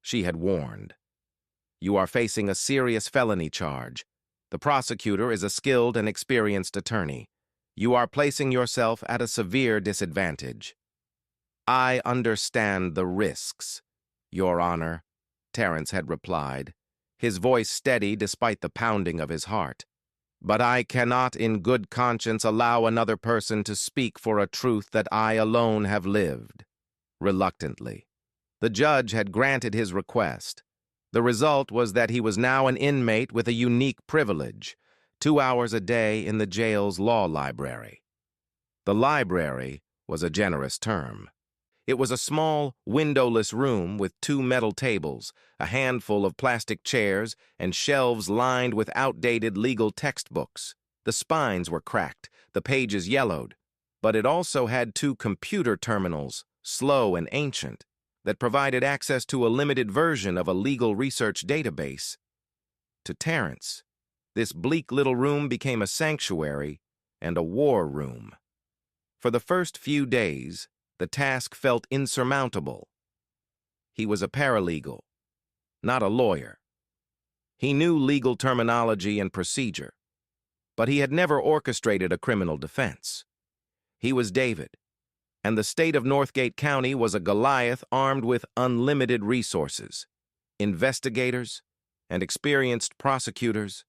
S3: She had warned. "You are facing a serious felony charge. The prosecutor is a skilled and experienced attorney. You are placing yourself at a severe disadvantage." "I understand the risks, Your Honor," Terrence had replied, his voice steady despite the pounding of his heart. "But I cannot in good conscience allow another person to speak for a truth that I alone have lived." Reluctantly, the judge had granted his request. The result was that he was now an inmate with a unique privilege, 2 hours a day in the jail's law library. The library was a generous term. It was a small, windowless room with 2 metal tables, a handful of plastic chairs, and shelves lined with outdated legal textbooks. The spines were cracked, the pages yellowed, but it also had 2 computer terminals, slow and ancient, that provided access to a limited version of a legal research database. To Terrence, this bleak little room became a sanctuary and a war room. For the first few days, the task felt insurmountable. He was a paralegal, not a lawyer. He knew legal terminology and procedure, but he had never orchestrated a criminal defense. He was David, and the state of Northgate County was a Goliath armed with unlimited resources, investigators, and experienced prosecutors.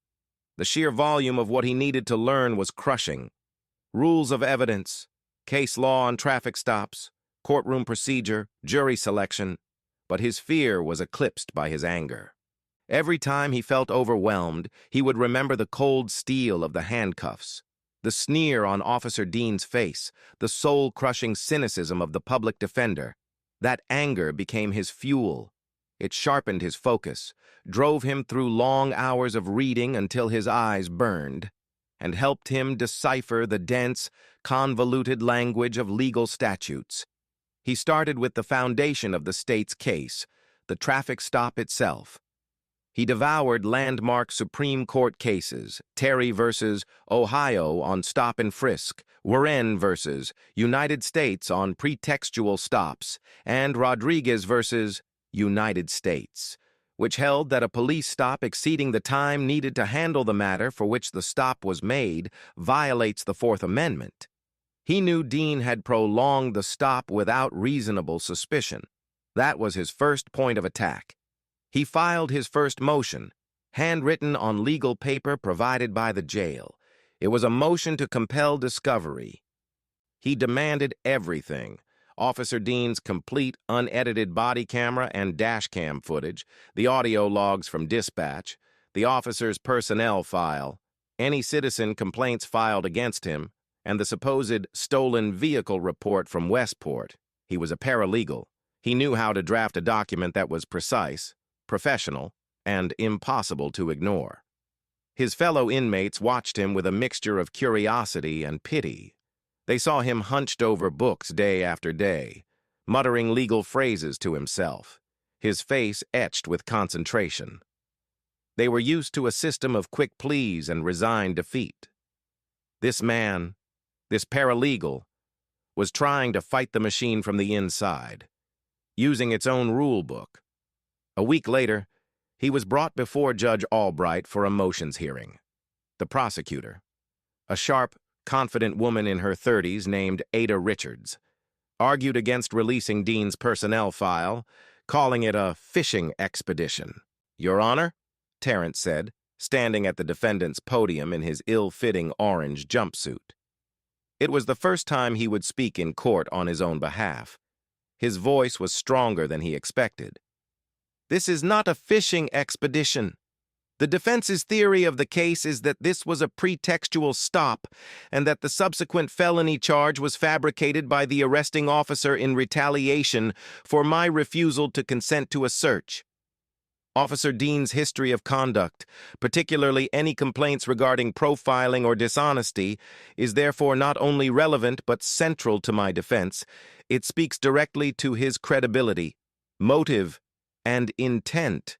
S3: The sheer volume of what he needed to learn was crushing. Rules of evidence, case law on traffic stops, courtroom procedure, jury selection, but his fear was eclipsed by his anger. Every time he felt overwhelmed, he would remember the cold steel of the handcuffs, the sneer on Officer Dean's face, the soul-crushing cynicism of the public defender. That anger became his fuel. It sharpened his focus, drove him through long hours of reading until his eyes burned, and helped him decipher the dense, convoluted language of legal statutes. He started with the foundation of the state's case, the traffic stop itself. He devoured landmark Supreme Court cases, Terry versus Ohio on stop and frisk, Warren versus United States on pretextual stops, and Rodriguez versus United States, which held that a police stop exceeding the time needed to handle the matter for which the stop was made violates the Fourth Amendment. He knew Dean had prolonged the stop without reasonable suspicion. That was his first point of attack. He filed his first motion, handwritten on legal paper provided by the jail. It was a motion to compel discovery. He demanded everything: Officer Dean's complete, unedited body camera and dash cam footage, the audio logs from dispatch, the officer's personnel file, any citizen complaints filed against him, and the supposed stolen vehicle report from Westport. He was a paralegal. He knew how to draft a document that was precise, professional, and impossible to ignore. His fellow inmates watched him with a mixture of curiosity and pity. They saw him hunched over books day after day, muttering legal phrases to himself, his face etched with concentration. They were used to a system of quick pleas and resigned defeat. This man, this paralegal, was trying to fight the machine from the inside, using its own rule book. A week later, he was brought before Judge Albright for a motions hearing. The prosecutor, a sharp, confident woman in her 30s named Ada Richards, argued against releasing Dean's personnel file, calling it a fishing expedition. "Your Honor," Terrence said, standing at the defendant's podium in his ill-fitting orange jumpsuit. It was the first time he would speak in court on his own behalf. His voice was stronger than he expected. "This is not a fishing expedition. The defense's theory of the case is that this was a pretextual stop and that the subsequent felony charge was fabricated by the arresting officer in retaliation for my refusal to consent to a search. Officer Dean's history of conduct, particularly any complaints regarding profiling or dishonesty, is therefore not only relevant but central to my defense. It speaks directly to his credibility, motive, and intent."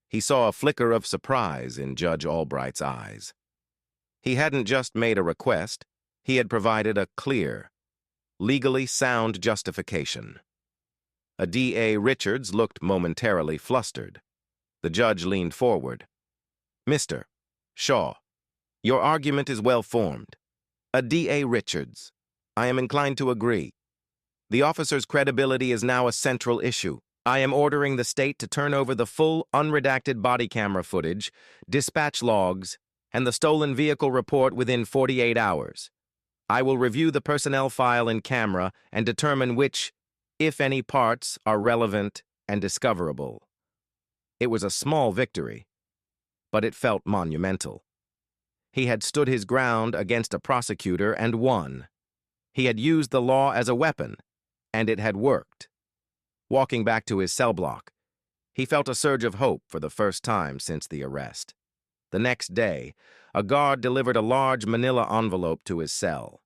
S3: He saw a flicker of surprise in Judge Albright's eyes. He hadn't just made a request, he had provided a clear, legally sound justification. A D.A. Richards looked momentarily flustered. The judge leaned forward. "Mr. Shaw, your argument is well formed. A D.A. Richards, I am inclined to agree. The officer's credibility is now a central issue. I am ordering the state to turn over the full, unredacted body camera footage, dispatch logs, and the stolen vehicle report within 48 hours. I will review the personnel file in camera and determine which, if any, parts are relevant and discoverable." It was a small victory, but it felt monumental. He had stood his ground against a prosecutor and won. He had used the law as a weapon, and it had worked. Walking back to his cell block, he felt a surge of hope for the first time since the arrest. The next day, a guard delivered a large manila envelope to his cell.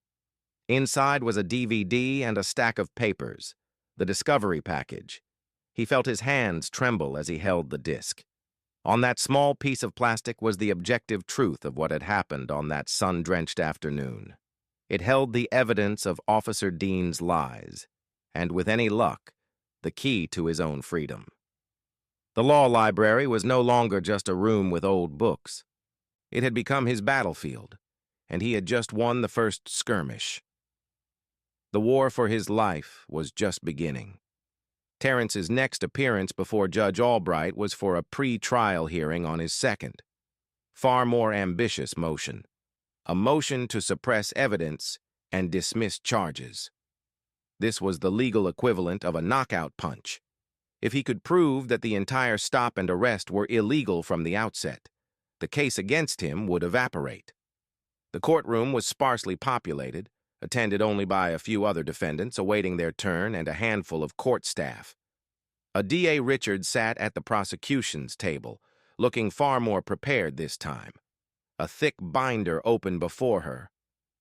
S3: Inside was a DVD and a stack of papers, the discovery package. He felt his hands tremble as he held the disc. On that small piece of plastic was the objective truth of what had happened on that sun-drenched afternoon. It held the evidence of Officer Dean's lies, and with any luck, the key to his own freedom. The law library was no longer just a room with old books. It had become his battlefield, and he had just won the first skirmish. The war for his life was just beginning. Terrence's next appearance before Judge Albright was for a pre-trial hearing on his second, far more ambitious motion, a motion to suppress evidence and dismiss charges. This was the legal equivalent of a knockout punch. If he could prove that the entire stop and arrest were illegal from the outset, the case against him would evaporate. The courtroom was sparsely populated, attended only by a few other defendants awaiting their turn and a handful of court staff. A D.A. Richards sat at the prosecution's table, looking far more prepared this time. A thick binder open before her.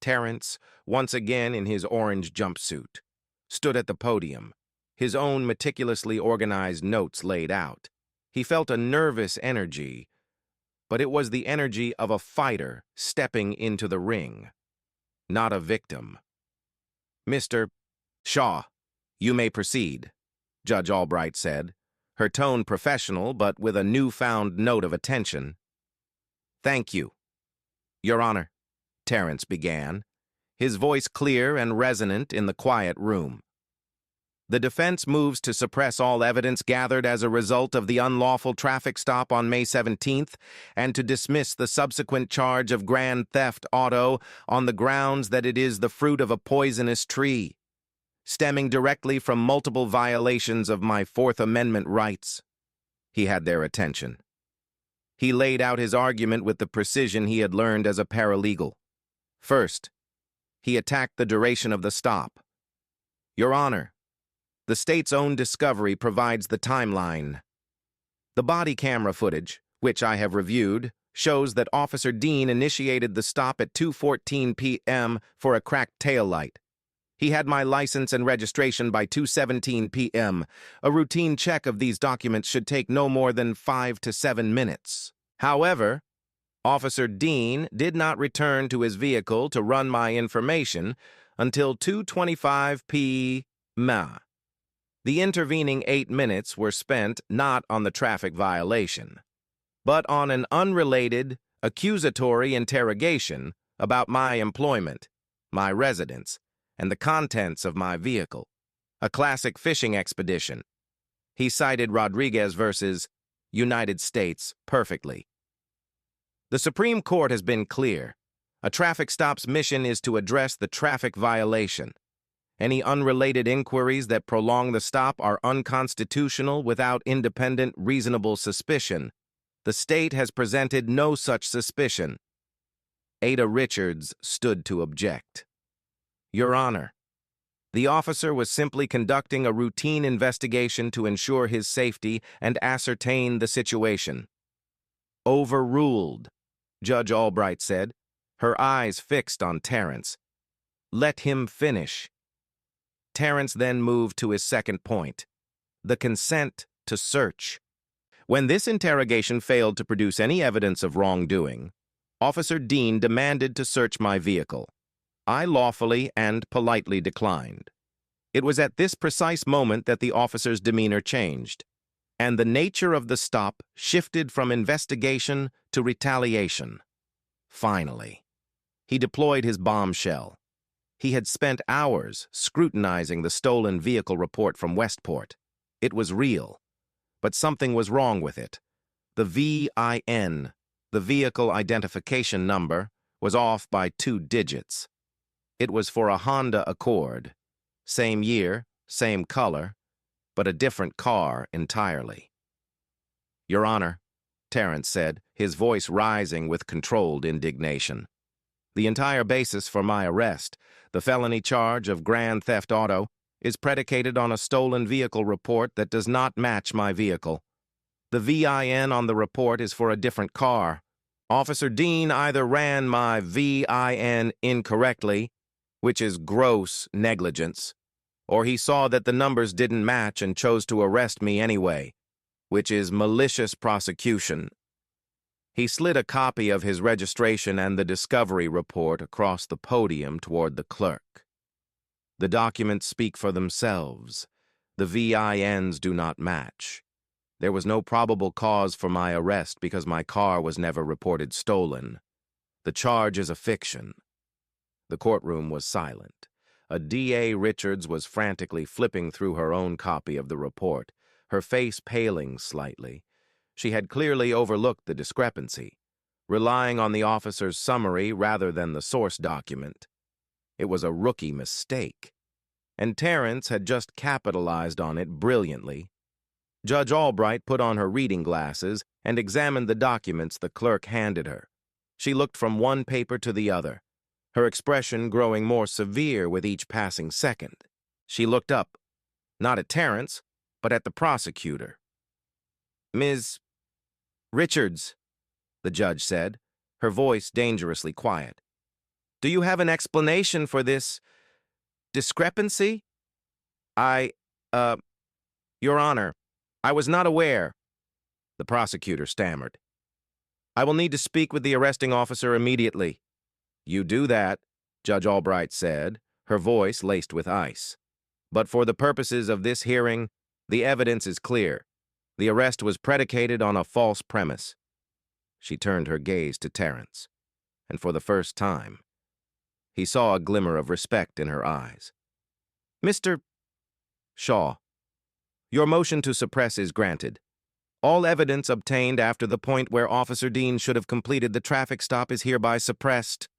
S3: Terrence, once again in his orange jumpsuit, stood at the podium, his own meticulously organized notes laid out. He felt a nervous energy, but it was the energy of a fighter stepping into the ring, not a victim. "Mr. Shaw, you may proceed," Judge Albright said, her tone professional but with a newfound note of attention. "Thank you, Your Honor," Terrence began, his voice clear and resonant in the quiet room. "The defense moves to suppress all evidence gathered as a result of the unlawful traffic stop on May 17th and to dismiss the subsequent charge of grand theft auto on the grounds that it is the fruit of a poisonous tree, stemming directly from multiple violations of my Fourth Amendment rights." He had their attention. He laid out his argument with the precision he had learned as a paralegal. First, he attacked the duration of the stop. "Your Honor, the state's own discovery provides the timeline. The body camera footage, which I have reviewed, shows that Officer Dean initiated the stop at 2:14 p.m. for a cracked taillight. He had my license and registration by 2:17 p.m. A routine check of these documents should take no more than 5 to 7 minutes. However, Officer Dean did not return to his vehicle to run my information until 2:25 p.m. The intervening 8 minutes were spent not on the traffic violation, but on an unrelated, accusatory interrogation about my employment, my residence, and the contents of my vehicle. A classic fishing expedition. He cited Rodriguez versus United States perfectly. The Supreme Court has been clear. A traffic stop's mission is to address the traffic violation. Any unrelated inquiries that prolong the stop are unconstitutional without independent, reasonable suspicion. The state has presented no such suspicion. Ada Richards stood to object. "Your Honor, the officer was simply conducting a routine investigation to ensure his safety and ascertain the situation." "Overruled," Judge Albright said, her eyes fixed on Terrence. "Let him finish." Terrence then moved to his second point, the consent to search. When this interrogation failed to produce any evidence of wrongdoing, Officer Dean demanded to search my vehicle. I lawfully and politely declined. It was at this precise moment that the officer's demeanor changed, and the nature of the stop shifted from investigation to retaliation. Finally, he deployed his bombshell. He had spent hours scrutinizing the stolen vehicle report from Westport. It was real, but something was wrong with it. The VIN, the vehicle identification number, was off by 2 digits. It was for a Honda Accord. Same year, same color, but a different car entirely. "Your Honor," Terrence said, his voice rising with controlled indignation. "The entire basis for my arrest, the felony charge of grand theft auto, is predicated on a stolen vehicle report that does not match my vehicle. The VIN on the report is for a different car. Officer Dean either ran my VIN incorrectly, which is gross negligence, or he saw that the numbers didn't match and chose to arrest me anyway, which is malicious prosecution." He slid a copy of his registration and the discovery report across the podium toward the clerk. "The documents speak for themselves. The VINs do not match. There was no probable cause for my arrest because my car was never reported stolen. The charge is a fiction." The courtroom was silent. A D.A. Richards was frantically flipping through her own copy of the report, her face paling slightly. She had clearly overlooked the discrepancy, relying on the officer's summary rather than the source document. It was a rookie mistake, and Terrence had just capitalized on it brilliantly. Judge Albright put on her reading glasses and examined the documents the clerk handed her. She looked from one paper to the other, her expression growing more severe with each passing second. She looked up, not at Terrence, but at the prosecutor. "Ms. Richards," the judge said, her voice dangerously quiet, "do you have an explanation for this discrepancy?" Your Honor, I was not aware," the prosecutor stammered. "I will need to speak with the arresting officer immediately." "You do that," Judge Albright said, her voice laced with ice. "But for the purposes of this hearing, the evidence is clear. The arrest was predicated on a false premise." She turned her gaze to Terrence, and for the first time, he saw a glimmer of respect in her eyes. "Mr. Shaw, your motion to suppress is granted. All evidence obtained after the point where Officer Dean should have completed the traffic stop is hereby suppressed."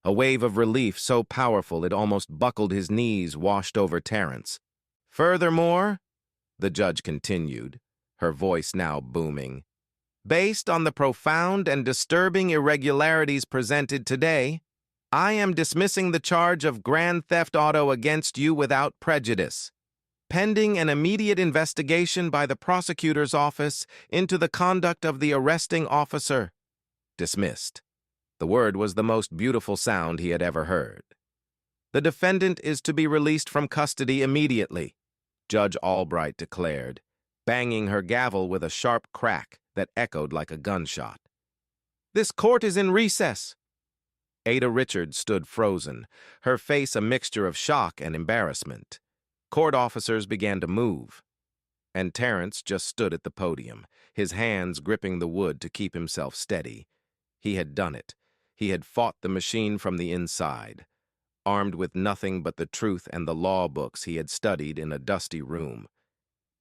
S3: A wave of relief so powerful it almost buckled his knees washed over Terrence. "Furthermore," the judge continued, her voice now booming, "based on the profound and disturbing irregularities presented today, I am dismissing the charge of grand theft auto against you without prejudice, pending an immediate investigation by the prosecutor's office into the conduct of the arresting officer." Dismissed. The word was the most beautiful sound he had ever heard. "The defendant is to be released from custody immediately," Judge Albright declared, banging her gavel with a sharp crack that echoed like a gunshot. "This court is in recess." Ada Richards stood frozen, her face a mixture of shock and embarrassment. Court officers began to move, and Terrence just stood at the podium, his hands gripping the wood to keep himself steady. He had done it. He had fought the machine from the inside, armed with nothing but the truth and the law books he had studied in a dusty room.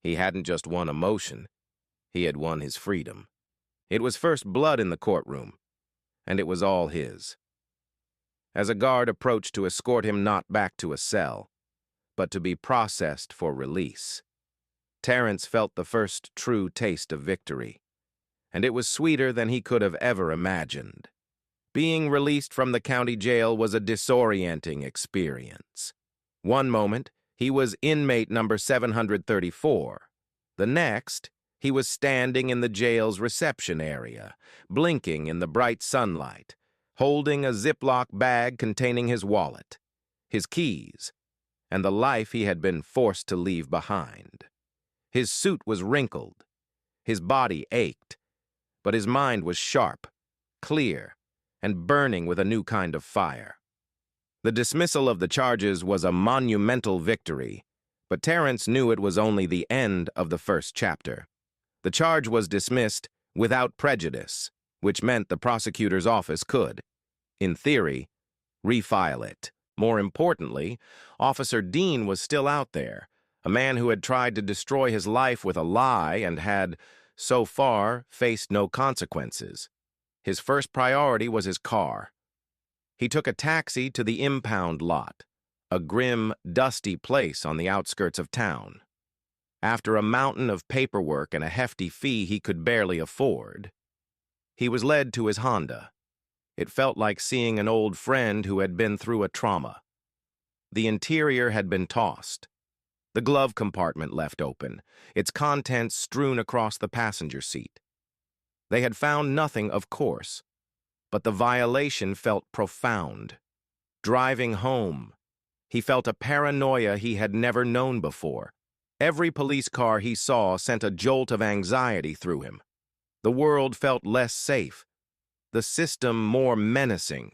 S3: He hadn't just won a motion, he had won his freedom. It was first blood in the courtroom, and it was all his. As a guard approached to escort him not back to a cell, but to be processed for release, Terrence felt the first true taste of victory, and it was sweeter than he could have ever imagined. Being released from the county jail was a disorienting experience. One moment, he was inmate number 734. The next, he was standing in the jail's reception area, blinking in the bright sunlight, holding a Ziploc bag containing his wallet, his keys, and the life he had been forced to leave behind. His suit was wrinkled, His body ached, but his mind was sharp, clear, and burning with a new kind of fire. The dismissal of the charges was a monumental victory, but Terrence knew it was only the end of the first chapter. The charge was dismissed without prejudice, which meant the prosecutor's office could, in theory, refile it. More importantly, Officer Dean was still out there, a man who had tried to destroy his life with a lie and had, so far, faced no consequences. His first priority was his car. He took a taxi to the impound lot, a grim, dusty place on the outskirts of town. After a mountain of paperwork and a hefty fee he could barely afford, he was led to his Honda. It felt like seeing an old friend who had been through a trauma. The interior had been tossed, the glove compartment left open, its contents strewn across the passenger seat. They had found nothing, of course, but the violation felt profound. Driving home, he felt a paranoia he had never known before. Every police car he saw sent a jolt of anxiety through him. The world felt less safe, the system more menacing.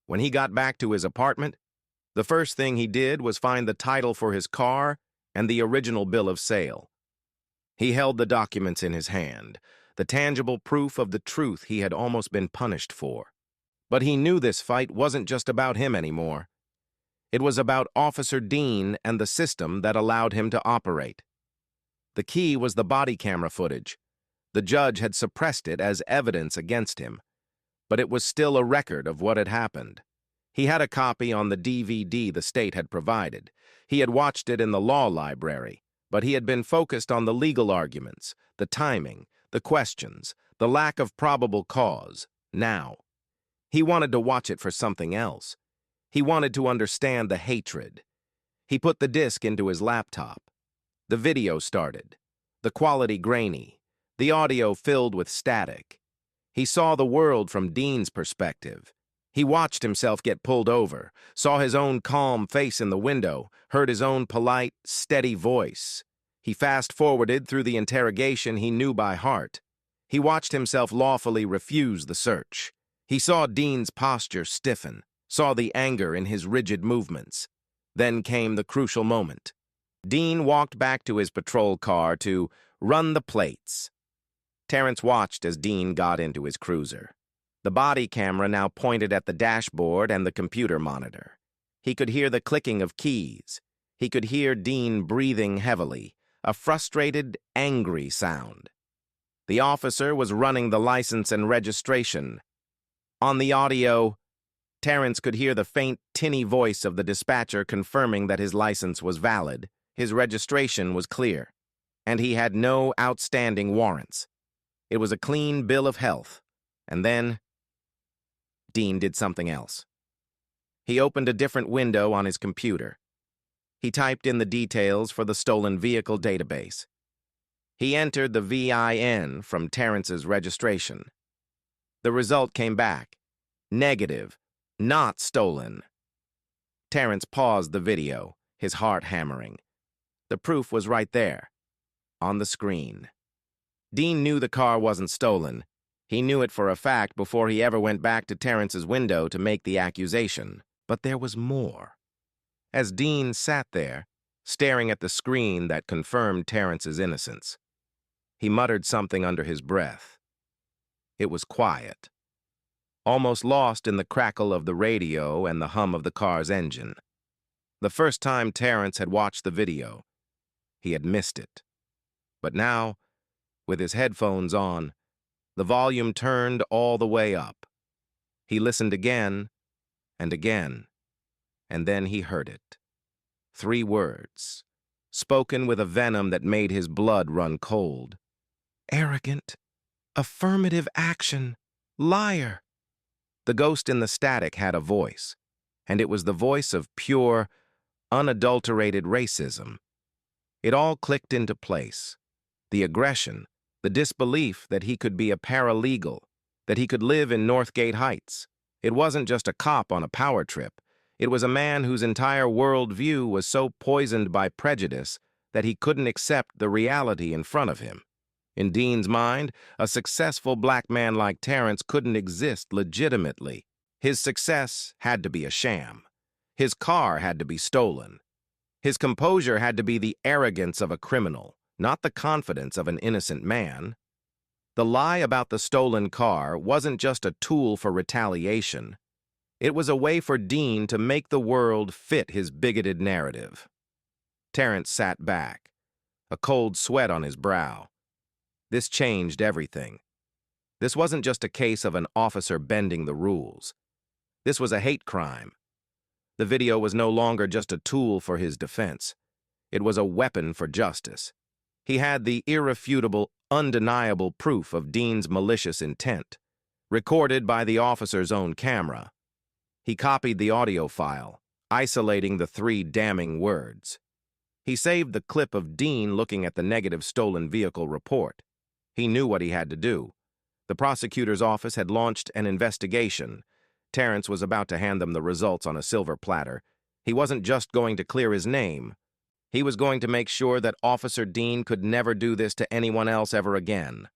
S3: When he got back to his apartment, the first thing he did was find the title for his car and the original bill of sale. He held the documents in his hand, the tangible proof of the truth he had almost been punished for. But he knew this fight wasn't just about him anymore. It was about Officer Dean and the system that allowed him to operate. The key was the body camera footage. The judge had suppressed it as evidence against him, but it was still a record of what had happened. He had a copy on the DVD the state had provided. He had watched it in the law library, but he had been focused on the legal arguments, the timing, the questions, the lack of probable cause. Now, he wanted to watch it for something else. He wanted to understand the hatred. He put the disc into his laptop. The video started, the quality grainy, the audio filled with static. He saw the world from Dean's perspective. He watched himself get pulled over, saw his own calm face in the window, heard his own polite, steady voice. He fast-forwarded through the interrogation he knew by heart. He watched himself lawfully refuse the search. He saw Dean's posture stiffen, saw the anger in his rigid movements. Then came the crucial moment. Dean walked back to his patrol car to run the plates. Terrence watched as Dean got into his cruiser. The body camera now pointed at the dashboard and the computer monitor. He could hear the clicking of keys. He could hear Dean breathing heavily, a frustrated, angry sound. The officer was running the license and registration. On the audio, Terrence could hear the faint, tinny voice of the dispatcher confirming that his license was valid, his registration was clear, and he had no outstanding warrants. It was a clean bill of health. And then, Dean did something else. He opened a different window on his computer. He typed in the details for the stolen vehicle database. He entered the VIN from Terrence's registration. The result came back. Negative. Not stolen. Terrence paused the video, his heart hammering. The proof was right there, on the screen. Dean knew the car wasn't stolen. He knew it for a fact before he ever went back to Terrence's window to make the accusation. But there was more. As Dean sat there, staring at the screen that confirmed Terrence's innocence, he muttered something under his breath. It was quiet, almost lost in the crackle of the radio and the hum of the car's engine. The first time Terrence had watched the video, he had missed it. But now, with his headphones on, the volume turned all the way up. He listened again and again, and then he heard it. 3 words, spoken with a venom that made his blood run cold. Arrogant, affirmative action, liar. The ghost in the static had a voice, and it was the voice of pure, unadulterated racism. It all clicked into place. The aggression, the disbelief that he could be a paralegal, that he could live in Northgate Heights. It wasn't just a cop on a power trip. It was a man whose entire worldview was so poisoned by prejudice that he couldn't accept the reality in front of him. In Dean's mind, a successful black man like Terrence couldn't exist legitimately. His success had to be a sham. His car had to be stolen. His composure had to be the arrogance of a criminal, not the confidence of an innocent man. The lie about the stolen car wasn't just a tool for retaliation. It was a way for Dean to make the world fit his bigoted narrative. Terrence sat back, a cold sweat on his brow. This changed everything. This wasn't just a case of an officer bending the rules. This was a hate crime. The video was no longer just a tool for his defense. It was a weapon for justice. He had the irrefutable, undeniable proof of Dean's malicious intent, recorded by the officer's own camera. He copied the audio file, isolating the 3 damning words. He saved the clip of Dean looking at the negative stolen vehicle report. He knew what he had to do. The prosecutor's office had launched an investigation. Terrence was about to hand them the results on a silver platter. He wasn't just going to clear his name. He was going to make sure that Officer Dean could never do this to anyone else ever again.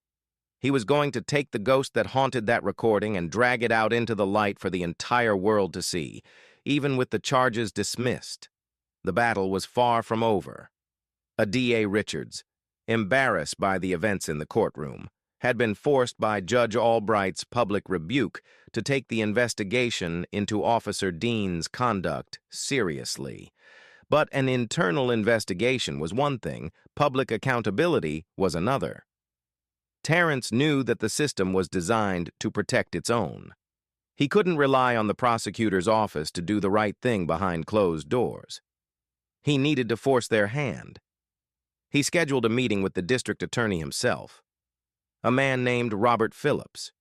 S3: He was going to take the ghost that haunted that recording and drag it out into the light for the entire world to see, even with the charges dismissed. The battle was far from over. A D.A. Richards, embarrassed by the events in the courtroom, had been forced by Judge Albright's public rebuke to take the investigation into Officer Dean's conduct seriously. But an internal investigation was one thing, public accountability was another. Terrence knew that the system was designed to protect its own. He couldn't rely on the prosecutor's office to do the right thing behind closed doors. He needed to force their hand. He scheduled a meeting with the district attorney himself, a man named Robert Phillips,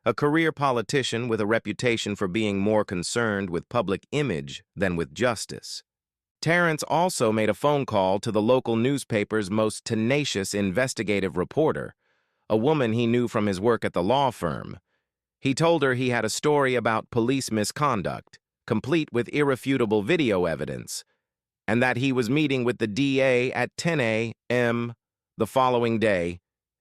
S3: a career politician with a reputation for being more concerned with public image than with justice. Terrence also made a phone call to the local newspaper's most tenacious investigative reporter, a woman he knew from his work at the law firm. He told her he had a story about police misconduct, complete with irrefutable video evidence, and that he was meeting with the DA at 10 a.m. the following day.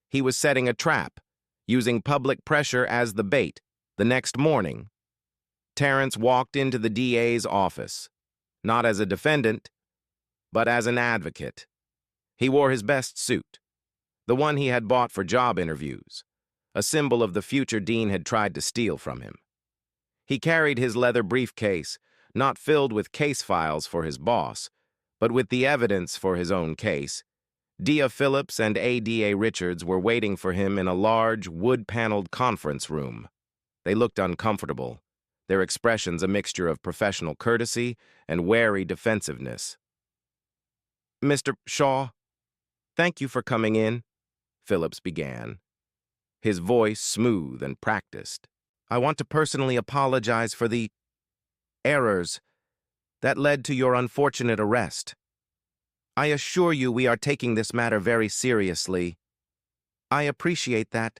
S3: He was setting a trap, using public pressure as the bait. The next morning, Terrence walked into the DA's office, not as a defendant, but as an advocate. He wore his best suit, the one he had bought for job interviews, a symbol of the future Dean had tried to steal from him. He carried his leather briefcase, not filled with case files for his boss, but with the evidence for his own case. D.A. Phillips and A.D.A. Richards were waiting for him in a large, wood-paneled conference room. They looked uncomfortable, their expressions a mixture of professional courtesy and wary defensiveness. "Mr. Shaw, thank you for coming in," Phillips began, his voice smooth and practiced. "I want to personally apologize for the errors that led to your unfortunate arrest. I assure you we are taking this matter very seriously." "I appreciate that,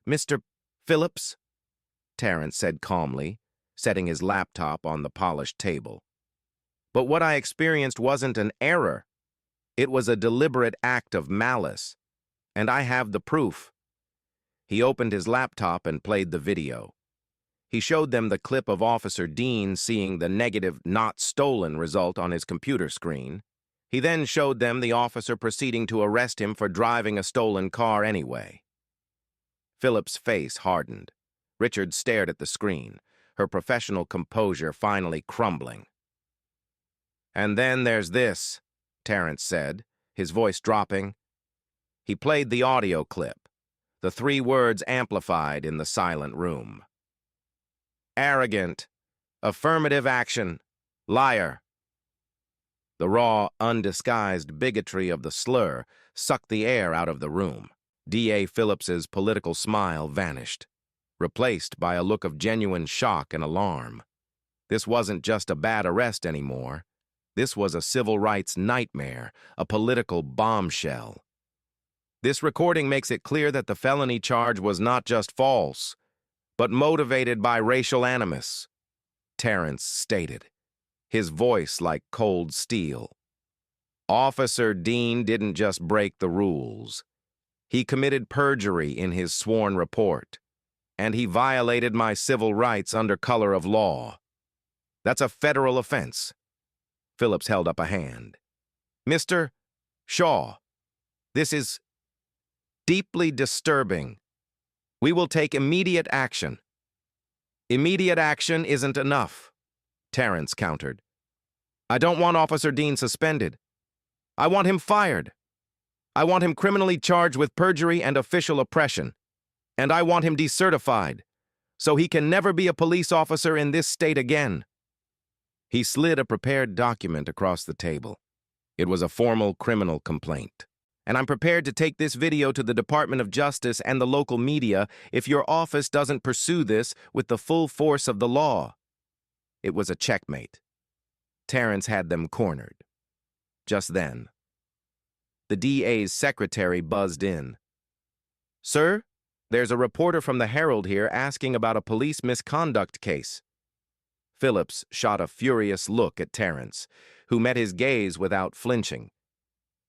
S3: Mr. Phillips," Terrence said calmly, setting his laptop on the polished table. "But what I experienced wasn't an error. It was a deliberate act of malice, and I have the proof." He opened his laptop and played the video. He showed them the clip of Officer Dean seeing the negative "not stolen" result on his computer screen. He then showed them the officer proceeding to arrest him for driving a stolen car anyway. Phillips' face hardened. Richard stared at the screen, her professional composure finally crumbling. "And then there's this," Terrence said, his voice dropping. He played the audio clip, the 3 words amplified in the silent room. "Arrogant, affirmative action, liar." The raw, undisguised bigotry of the slur sucked the air out of the room. D.A. Phillips's political smile vanished, replaced by a look of genuine shock and alarm. This wasn't just a bad arrest anymore. This was a civil rights nightmare, a political bombshell. This recording makes it clear that the felony charge was not just false, but motivated by racial animus, Terrence stated, his voice like cold steel. Officer Dean didn't just break the rules. He committed perjury in his sworn report, and he violated my civil rights under color of law. That's a federal offense. Phillips held up a hand. Mr. Shaw, this is deeply disturbing. We will take immediate action. Immediate action isn't enough, Terrence countered. I don't want Officer Dean suspended. I want him fired. I want him criminally charged with perjury and official oppression. And I want him decertified, so he can never be a police officer in this state again. He slid a prepared document across the table. It was a formal criminal complaint. And I'm prepared to take this video to the Department of Justice and the local media if your office doesn't pursue this with the full force of the law. It was a checkmate. Terrence had them cornered. Just then, the DA's secretary buzzed in. Sir, there's a reporter from the Herald here asking about a police misconduct case. Phillips shot a furious look at Terrence, who met his gaze without flinching.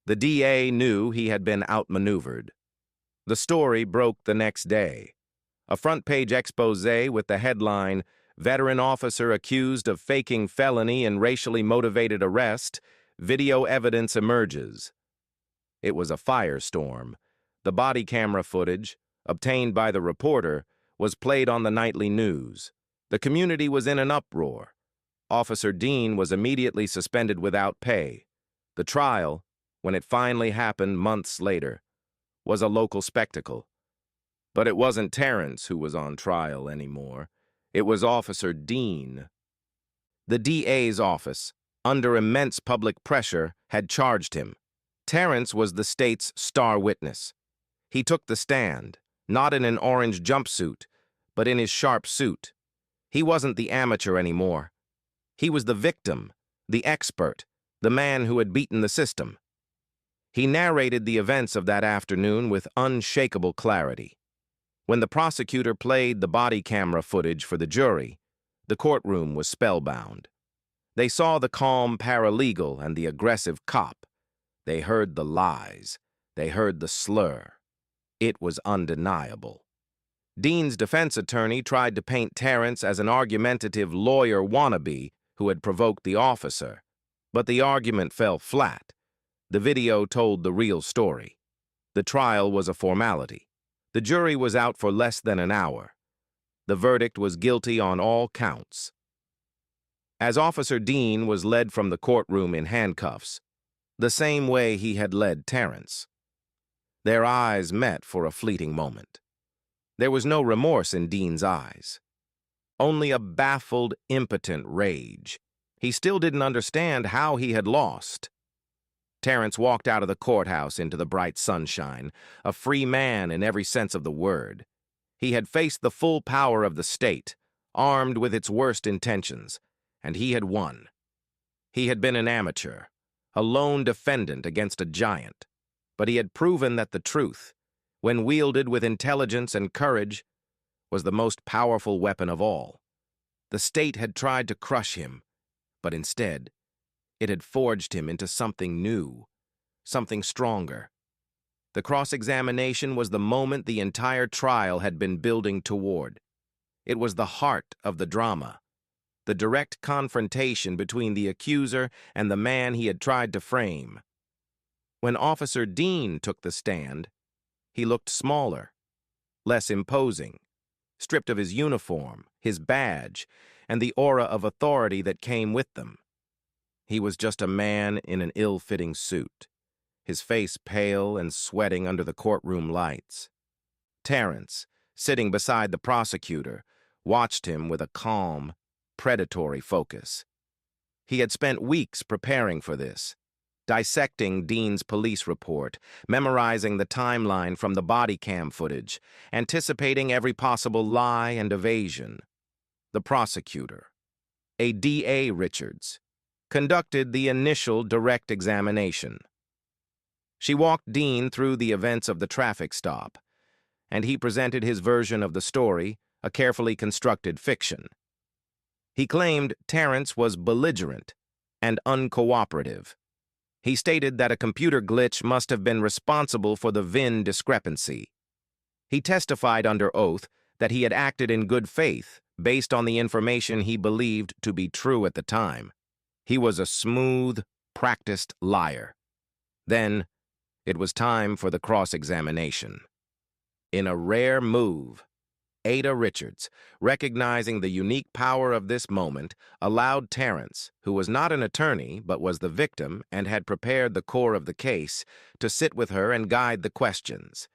S3: The DA knew he had been outmaneuvered. The story broke the next day. A front-page exposé with the headline, Veteran Officer Accused of Faking Felony and Racially Motivated Arrest, Video Evidence Emerges. It was a firestorm. The body camera footage, obtained by the reporter, was played on the nightly news. The community was in an uproar. Officer Dean was immediately suspended without pay. The trial, when it finally happened months later, was a local spectacle. But it wasn't Terrence who was on trial anymore. It was Officer Dean. The DA's office, under immense public pressure, had charged him. Terrence was the state's star witness. He took the stand, not in an orange jumpsuit, but in his sharp suit. He wasn't the amateur anymore. He was the victim, the expert, the man who had beaten the system. He narrated the events of that afternoon with unshakable clarity. When the prosecutor played the body camera footage for the jury, the courtroom was spellbound. They saw the calm paralegal and the aggressive cop. They heard the lies. They heard the slur. It was undeniable. Dean's defense attorney tried to paint Terrence as an argumentative lawyer wannabe who had provoked the officer, but the argument fell flat. The video told the real story. The trial was a formality. The jury was out for less than an hour. The verdict was guilty on all counts. As Officer Dean was led from the courtroom in handcuffs, the same way he had led Terrence, their eyes met for a fleeting moment. There was no remorse in Dean's eyes, only a baffled, impotent rage. He still didn't understand how he had lost. Terrence walked out of the courthouse into the bright sunshine, a free man in every sense of the word. He had faced the full power of the state, armed with its worst intentions, and he had won. He had been an amateur, a lone defendant against a giant, but he had proven that the truth, when wielded with intelligence and courage, was the most powerful weapon of all. The state had tried to crush him, but instead, it had forged him into something new, something stronger. The cross-examination was the moment the entire trial had been building toward. It was the heart of the drama, the direct confrontation between the accuser and the man he had tried to frame. When Officer Dean took the stand, he looked smaller, less imposing, stripped of his uniform, his badge, and the aura of authority that came with them. He was just a man in an ill-fitting suit, his face pale and sweating under the courtroom lights. Terrence, sitting beside the prosecutor, watched him with a calm, predatory focus. He had spent weeks preparing for this, dissecting Dean's police report, memorizing the timeline from the body cam footage, anticipating every possible lie and evasion. The prosecutor, a D.A. Richards, conducted the initial direct examination. She walked Dean through the events of the traffic stop, and he presented his version of the story, a carefully constructed fiction. He claimed Terrence was belligerent and uncooperative. He stated that a computer glitch must have been responsible for the VIN discrepancy. He testified under oath that he had acted in good faith based on the information he believed to be true at the time. He was a smooth, practiced liar. Then, it was time for the cross-examination. In a rare move, Ada Richards, recognizing the unique power of this moment, allowed Terrence, who was not an attorney but was the victim and had prepared the core of the case, to sit with her and guide the questions.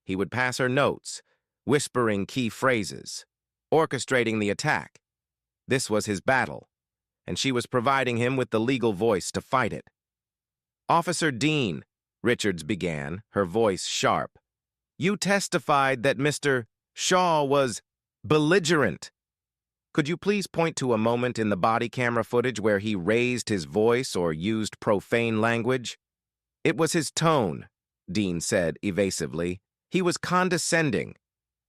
S3: He would pass her notes, whispering key phrases, orchestrating the attack. This was his battle, and she was providing him with the legal voice to fight it. "Officer Dean," Richards began, her voice sharp, "you testified that Mr. Shaw was belligerent. Could you please point to a moment in the body camera footage where he raised his voice or used profane language?" "It was his tone," Dean said evasively. "He was condescending,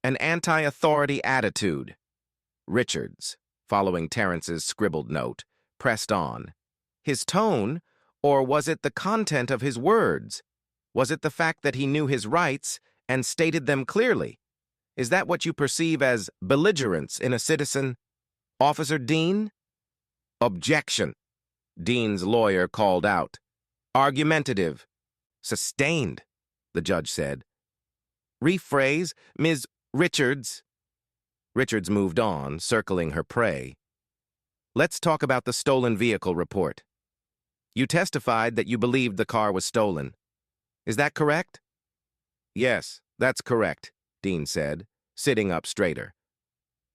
S3: an anti-authority attitude." Richards, following Terrence's scribbled note, pressed on. "His tone, or was it the content of his words? Was it the fact that he knew his rights and stated them clearly? Is that what you perceive as belligerence in a citizen? Officer Dean?" "Objection," Dean's lawyer called out. "Argumentative." "Sustained," the judge said. "Rephrase, Ms. Richards." Richards moved on, circling her prey. "Let's talk about the stolen vehicle report. You testified that you believed the car was stolen. Is that correct?" "Yes, that's correct," Dean said, sitting up straighter.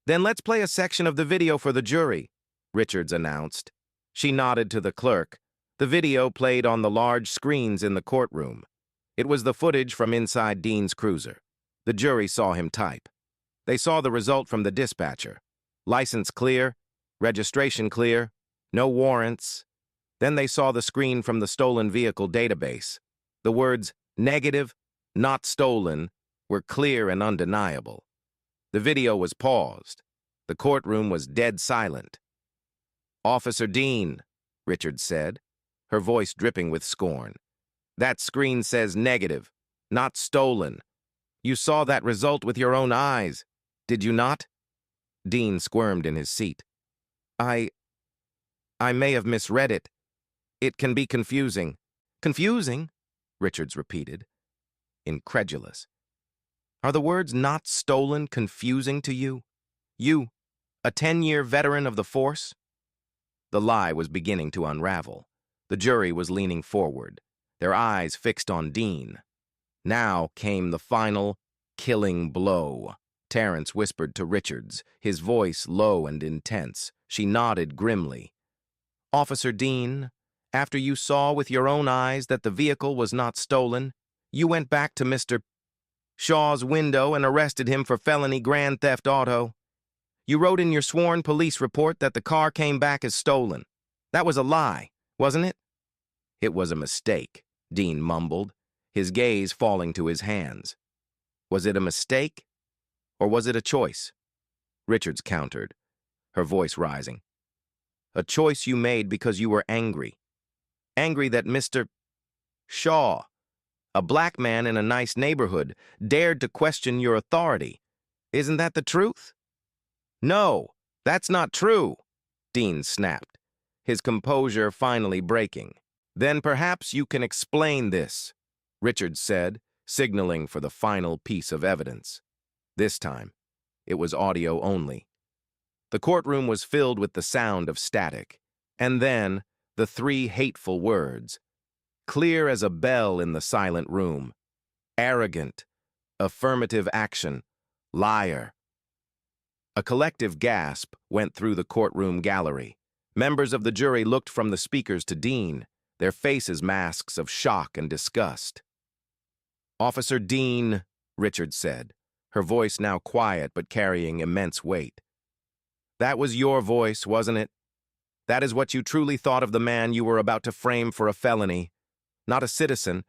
S3: "Then let's play a section of the video for the jury," Richards announced. She nodded to the clerk. The video played on the large screens in the courtroom. It was the footage from inside Dean's cruiser. The jury saw him type. They saw the result from the dispatcher. License clear, registration clear, no warrants. Then they saw the screen from the stolen vehicle database. The words "negative, not stolen" were clear and undeniable. The video was paused. The courtroom was dead silent. "Officer Dean," Richards said, her voice dripping with scorn. "That screen says negative, not stolen. You saw that result with your own eyes, did you not?" Dean squirmed in his seat. I may have misread it. It can be confusing." "Confusing?" Richards repeated, incredulous. "Are the words 'not stolen' confusing to you? You, a 10-year veteran of the force?" The lie was beginning to unravel. The jury was leaning forward, their eyes fixed on Dean. Now came the final, killing blow. Terrence whispered to Richards, his voice low and intense. She nodded grimly. "Officer Dean, after you saw with your own eyes that the vehicle was not stolen, you went back to Mr. Shaw's window and arrested him for felony grand theft auto. You wrote in your sworn police report that the car came back as stolen. That was a lie, wasn't it?" "It was a mistake," Dean mumbled, his gaze falling to his hands. "Was it a mistake, or was it a choice?" Richards countered, her voice rising. "A choice you made because you were angry. Angry that Mr. Shaw, a black man in a nice neighborhood, dared to question your authority. Isn't that the truth?" "No, that's not true," Dean snapped, his composure finally breaking. "Then perhaps you can explain this," Richards said, signaling for the final piece of evidence. This time, it was audio only. The courtroom was filled with the sound of static, and then the three hateful words, clear as a bell in the silent room: arrogant, affirmative action, liar. A collective gasp went through the courtroom gallery. Members of the jury looked from the speakers to Dean, their faces masks of shock and disgust. "Officer Dean," Richards said, her voice now quiet but carrying immense weight. "That was your voice, wasn't it? That is what you truly thought of the man you were about to frame for a felony. Not a citizen,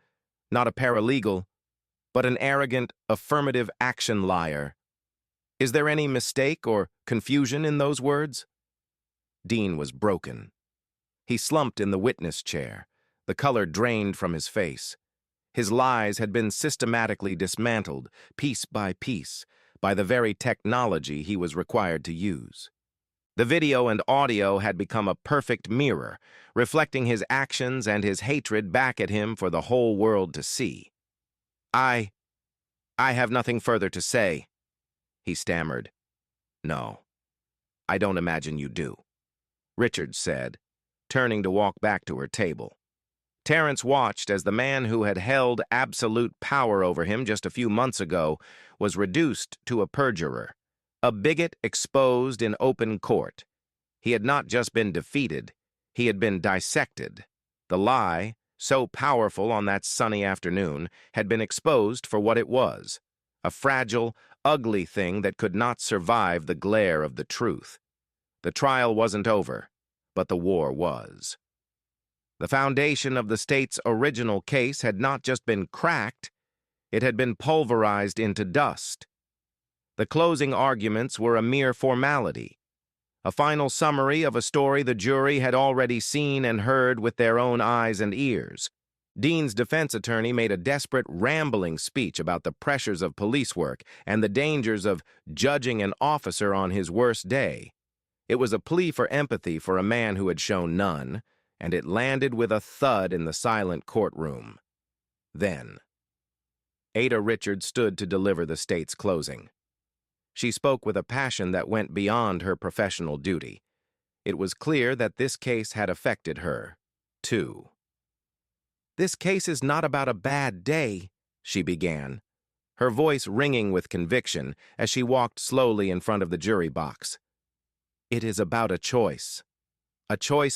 S3: not a paralegal, but an arrogant, affirmative action liar. Is there any mistake or confusion in those words?" Dean was broken. He slumped in the witness chair, The color drained from his face. His lies had been systematically dismantled, piece by piece, by the very technology he was required to use. The video and audio had become a perfect mirror, reflecting his actions and his hatred back at him for the whole world to see. I have nothing further to say, he stammered. No, I don't imagine you do, Richards said, turning to walk back to her table. Terrence watched as the man who had held absolute power over him just a few months ago was reduced to a perjurer, a bigot exposed in open court. He had not just been defeated, he had been dissected. The lie, so powerful on that sunny afternoon, had been exposed for what it was, a fragile, ugly thing that could not survive the glare of the truth. The trial wasn't over, but the war was. The foundation of the state's original case had not just been cracked, it had been pulverized into dust. The closing arguments were a mere formality, a final summary of a story the jury had already seen and heard with their own eyes and ears. Dean's defense attorney made a desperate, rambling speech about the pressures of police work and the dangers of judging an officer on his worst day. It was a plea for empathy for a man who had shown none, and it landed with a thud in the silent courtroom. Then, Ada Richards stood to deliver the state's closing. She spoke with a passion that went beyond her professional duty. It was clear that this case had affected her, too. "This case is not about a bad day," she began, her voice ringing with conviction as she walked slowly in front of the jury box. "It is about a choice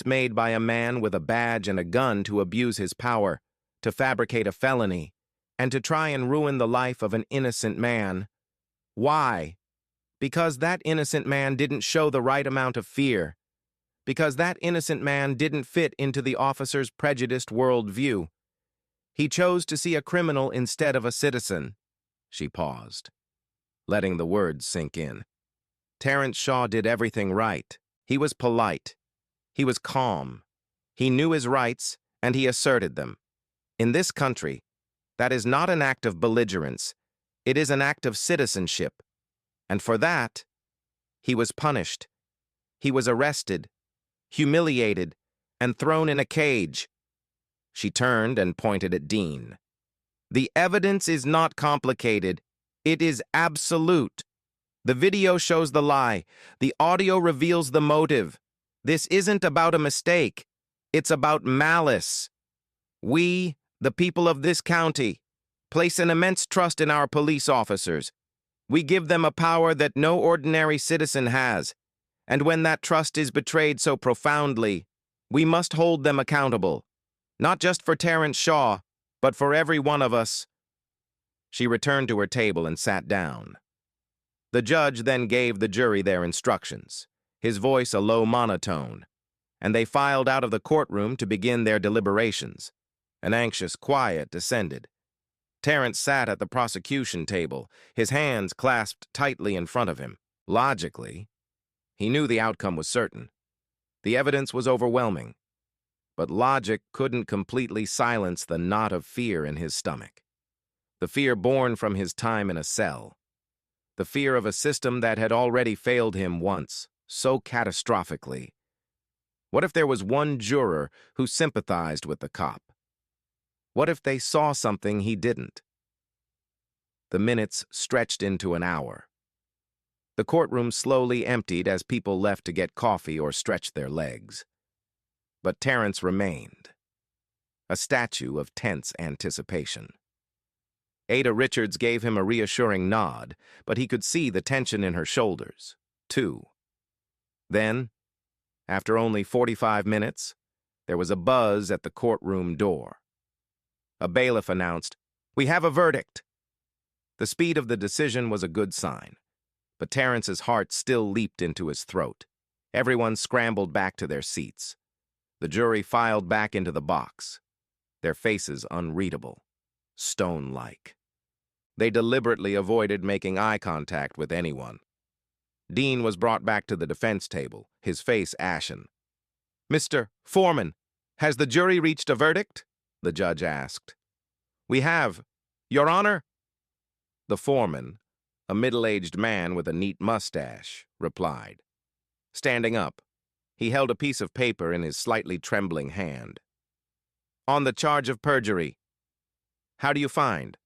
S3: made by a man with a badge and a gun to abuse his power, to fabricate a felony, and to try and ruin the life of an innocent man. Why? Because that innocent man didn't show the right amount of fear. Because that innocent man didn't fit into the officer's prejudiced worldview. He chose to see a criminal instead of a citizen." She paused, letting the words sink in. Terrence Shaw did everything right. He was polite. He was calm. He knew his rights, and he asserted them. In this country, that is not an act of belligerence. It is an act of citizenship. And for that, he was punished. He was arrested, humiliated, and thrown in a cage. She turned and pointed at Dean. "The evidence is not complicated. It is absolute. The video shows the lie. The audio reveals the motive. This isn't about a mistake. It's about malice. We, the people of this county, place an immense trust in our police officers. We give them a power that no ordinary citizen has. And when that trust is betrayed so profoundly, we must hold them accountable. Not just for Terrence Shaw, but for every one of us." She returned to her table and sat down. The judge then gave the jury their instructions, his voice a low monotone, and they filed out of the courtroom to begin their deliberations. An anxious quiet descended. Terrence sat at the prosecution table, his hands clasped tightly in front of him. Logically, he knew the outcome was certain. The evidence was overwhelming, but logic couldn't completely silence the knot of fear in his stomach. The fear born from his time in a cell. The fear of a system that had already failed him once, so catastrophically. What if there was one juror who sympathized with the cop? What if they saw something he didn't? The minutes stretched into an hour. The courtroom slowly emptied as people left to get coffee or stretch their legs. But Terrence remained, a statue of tense anticipation. Ada Richards gave him a reassuring nod, but he could see the tension in her shoulders, too. Then, after only 45 minutes, there was a buzz at the courtroom door. A bailiff announced, "We have a verdict." The speed of the decision was a good sign, but Terrence's heart still leaped into his throat. Everyone scrambled back to their seats. The jury filed back into the box, their faces unreadable, stone-like. They deliberately avoided making eye contact with anyone. Dean was brought back to the defense table, his face ashen. "Mr. Foreman, Has the jury reached a verdict? The judge asked. We have, Your Honor. The foreman, a middle-aged man with a neat mustache, replied. Standing up, he held a piece of paper in his slightly trembling hand. On the charge of perjury. How do you find?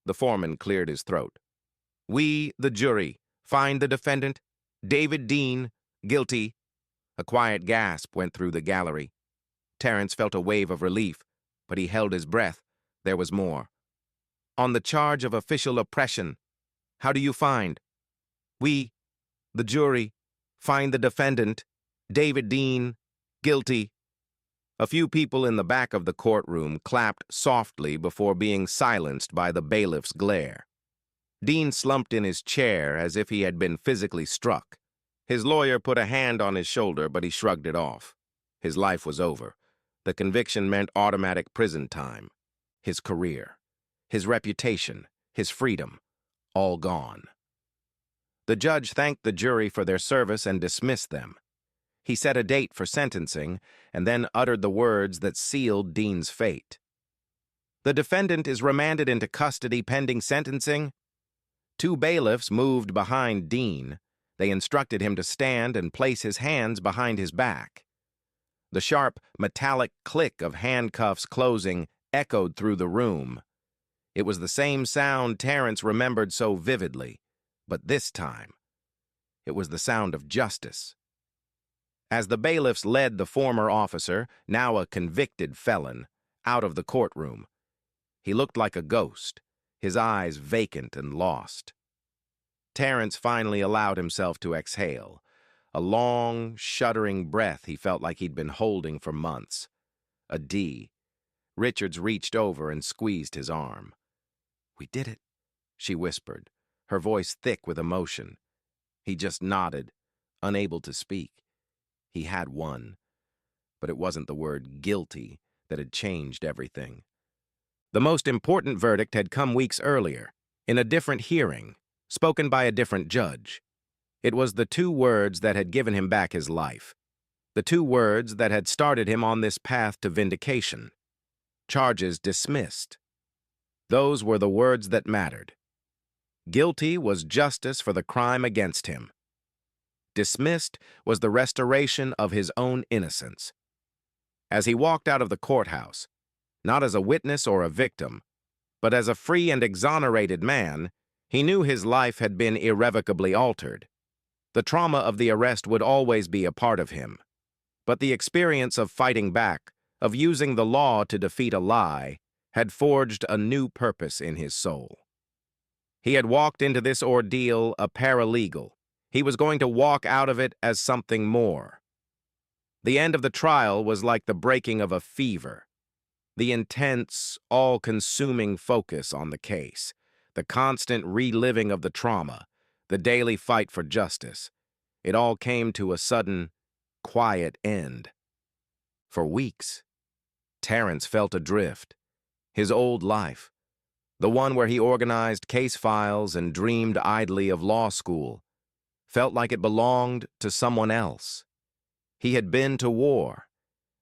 S3: The foreman cleared his throat. We, the jury, find the defendant, David Dean, guilty. A quiet gasp went through the gallery. Terrence felt a wave of relief, but he held his breath. There was more. On the charge of official oppression. How do you find? We, the jury, find the defendant, David Dean, guilty. A few people in the back of the courtroom clapped softly before being silenced by the bailiff's glare. Dean slumped in his chair as if he had been physically struck. His lawyer put a hand on his shoulder, but he shrugged it off. His life was over. The conviction meant automatic prison time. His career, his reputation, his freedom, all gone. The judge thanked the jury for their service and dismissed them. He set a date for sentencing and then uttered the words that sealed Dean's fate. The defendant is remanded into custody pending sentencing. Two bailiffs moved behind Dean. They instructed him to stand and place his hands behind his back. The sharp, metallic click of handcuffs closing echoed through the room. It was the same sound Terrence remembered so vividly, but this time, it was the sound of justice. As the bailiffs led the former officer, now a convicted felon, out of the courtroom, he looked like a ghost, his eyes vacant and lost. Terrence finally allowed himself to exhale, a long, shuddering breath he felt like he'd been holding for months. A D. Richards reached over and squeezed his arm. We did it, she whispered, her voice thick with emotion. He just nodded, unable to speak. He had won, but it wasn't the word guilty that had changed everything. The most important verdict had come weeks earlier, in a different hearing, spoken by a different judge. It was the two words that had given him back his life, the two words that had started him on this path to vindication. Charges dismissed. Those were the words that mattered. Guilty was justice for the crime against him. Dismissed was the restoration of his own innocence. As he walked out of the courthouse, not as a witness or a victim, but as a free and exonerated man, he knew his life had been irrevocably altered. The trauma of the arrest would always be a part of him, but the experience of fighting back, of using the law to defeat a lie, had forged a new purpose in his soul. He had walked into this ordeal a paralegal. He was going to walk out of it as something more. The end of the trial was like the breaking of a fever. The intense, all-consuming focus on the case, the constant reliving of the trauma, the daily fight for justice. It all came to a sudden, quiet end. For weeks, Terrence felt adrift. His old life, the one where he organized case files and dreamed idly of law school, felt like it belonged to someone else. He had been to war,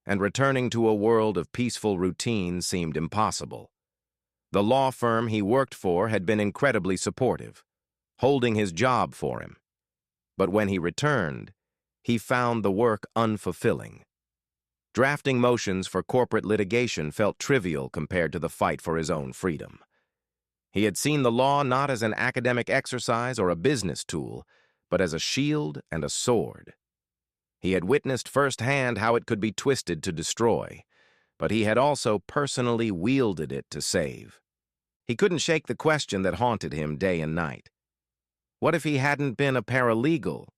S3: and returning to a world of peaceful routine seemed impossible. The law firm he worked for had been incredibly supportive, holding his job for him. But when he returned, he found the work unfulfilling. Drafting motions for corporate litigation felt trivial compared to the fight for his own freedom. He had seen the law not as an academic exercise or a business tool, but as a shield and a sword. He had witnessed firsthand how it could be twisted to destroy, but he had also personally wielded it to save. He couldn't shake the question that haunted him day and night. What if he hadn't been a paralegal?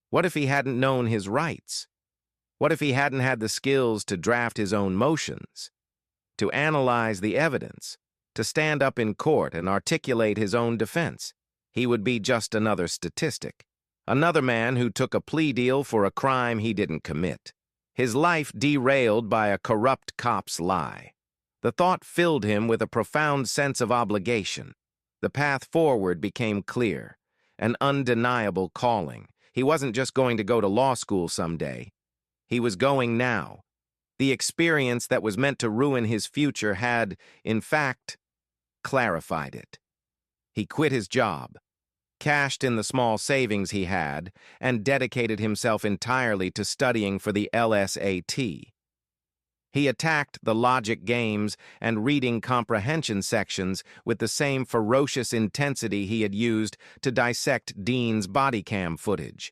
S3: What if he hadn't known his rights? What if he hadn't had the skills to draft his own motions, to analyze the evidence, to stand up in court and articulate his own defense? He would be just another statistic, another man who took a plea deal for a crime he didn't commit. His life derailed by a corrupt cop's lie. The thought filled him with a profound sense of obligation. The path forward became clear, an undeniable calling. He wasn't just going to go to law school someday. He was going now. The experience that was meant to ruin his future had, in fact, clarified it. He quit his job, cashed in the small savings he had, and dedicated himself entirely to studying for the LSAT. He attacked the logic games and reading comprehension sections with the same ferocious intensity he had used to dissect Dean's bodycam footage.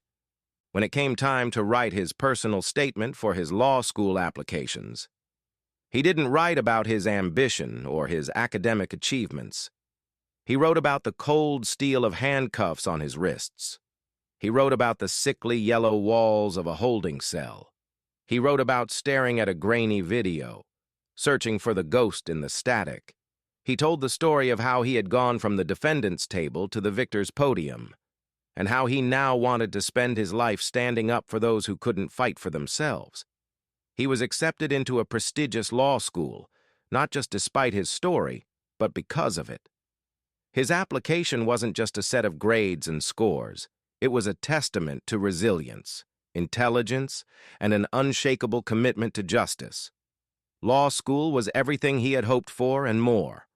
S3: When it came time to write his personal statement for his law school applications, he didn't write about his ambition or his academic achievements. He wrote about the cold steel of handcuffs on his wrists. He wrote about the sickly yellow walls of a holding cell. He wrote about staring at a grainy video, searching for the ghost in the static. He told the story of how he had gone from the defendant's table to the victor's podium, and how he now wanted to spend his life standing up for those who couldn't fight for themselves. He was accepted into a prestigious law school, not just despite his story, but because of it. His application wasn't just a set of grades and scores. It was a testament to resilience, intelligence, and an unshakable commitment to justice. Law school was everything he had hoped for and more.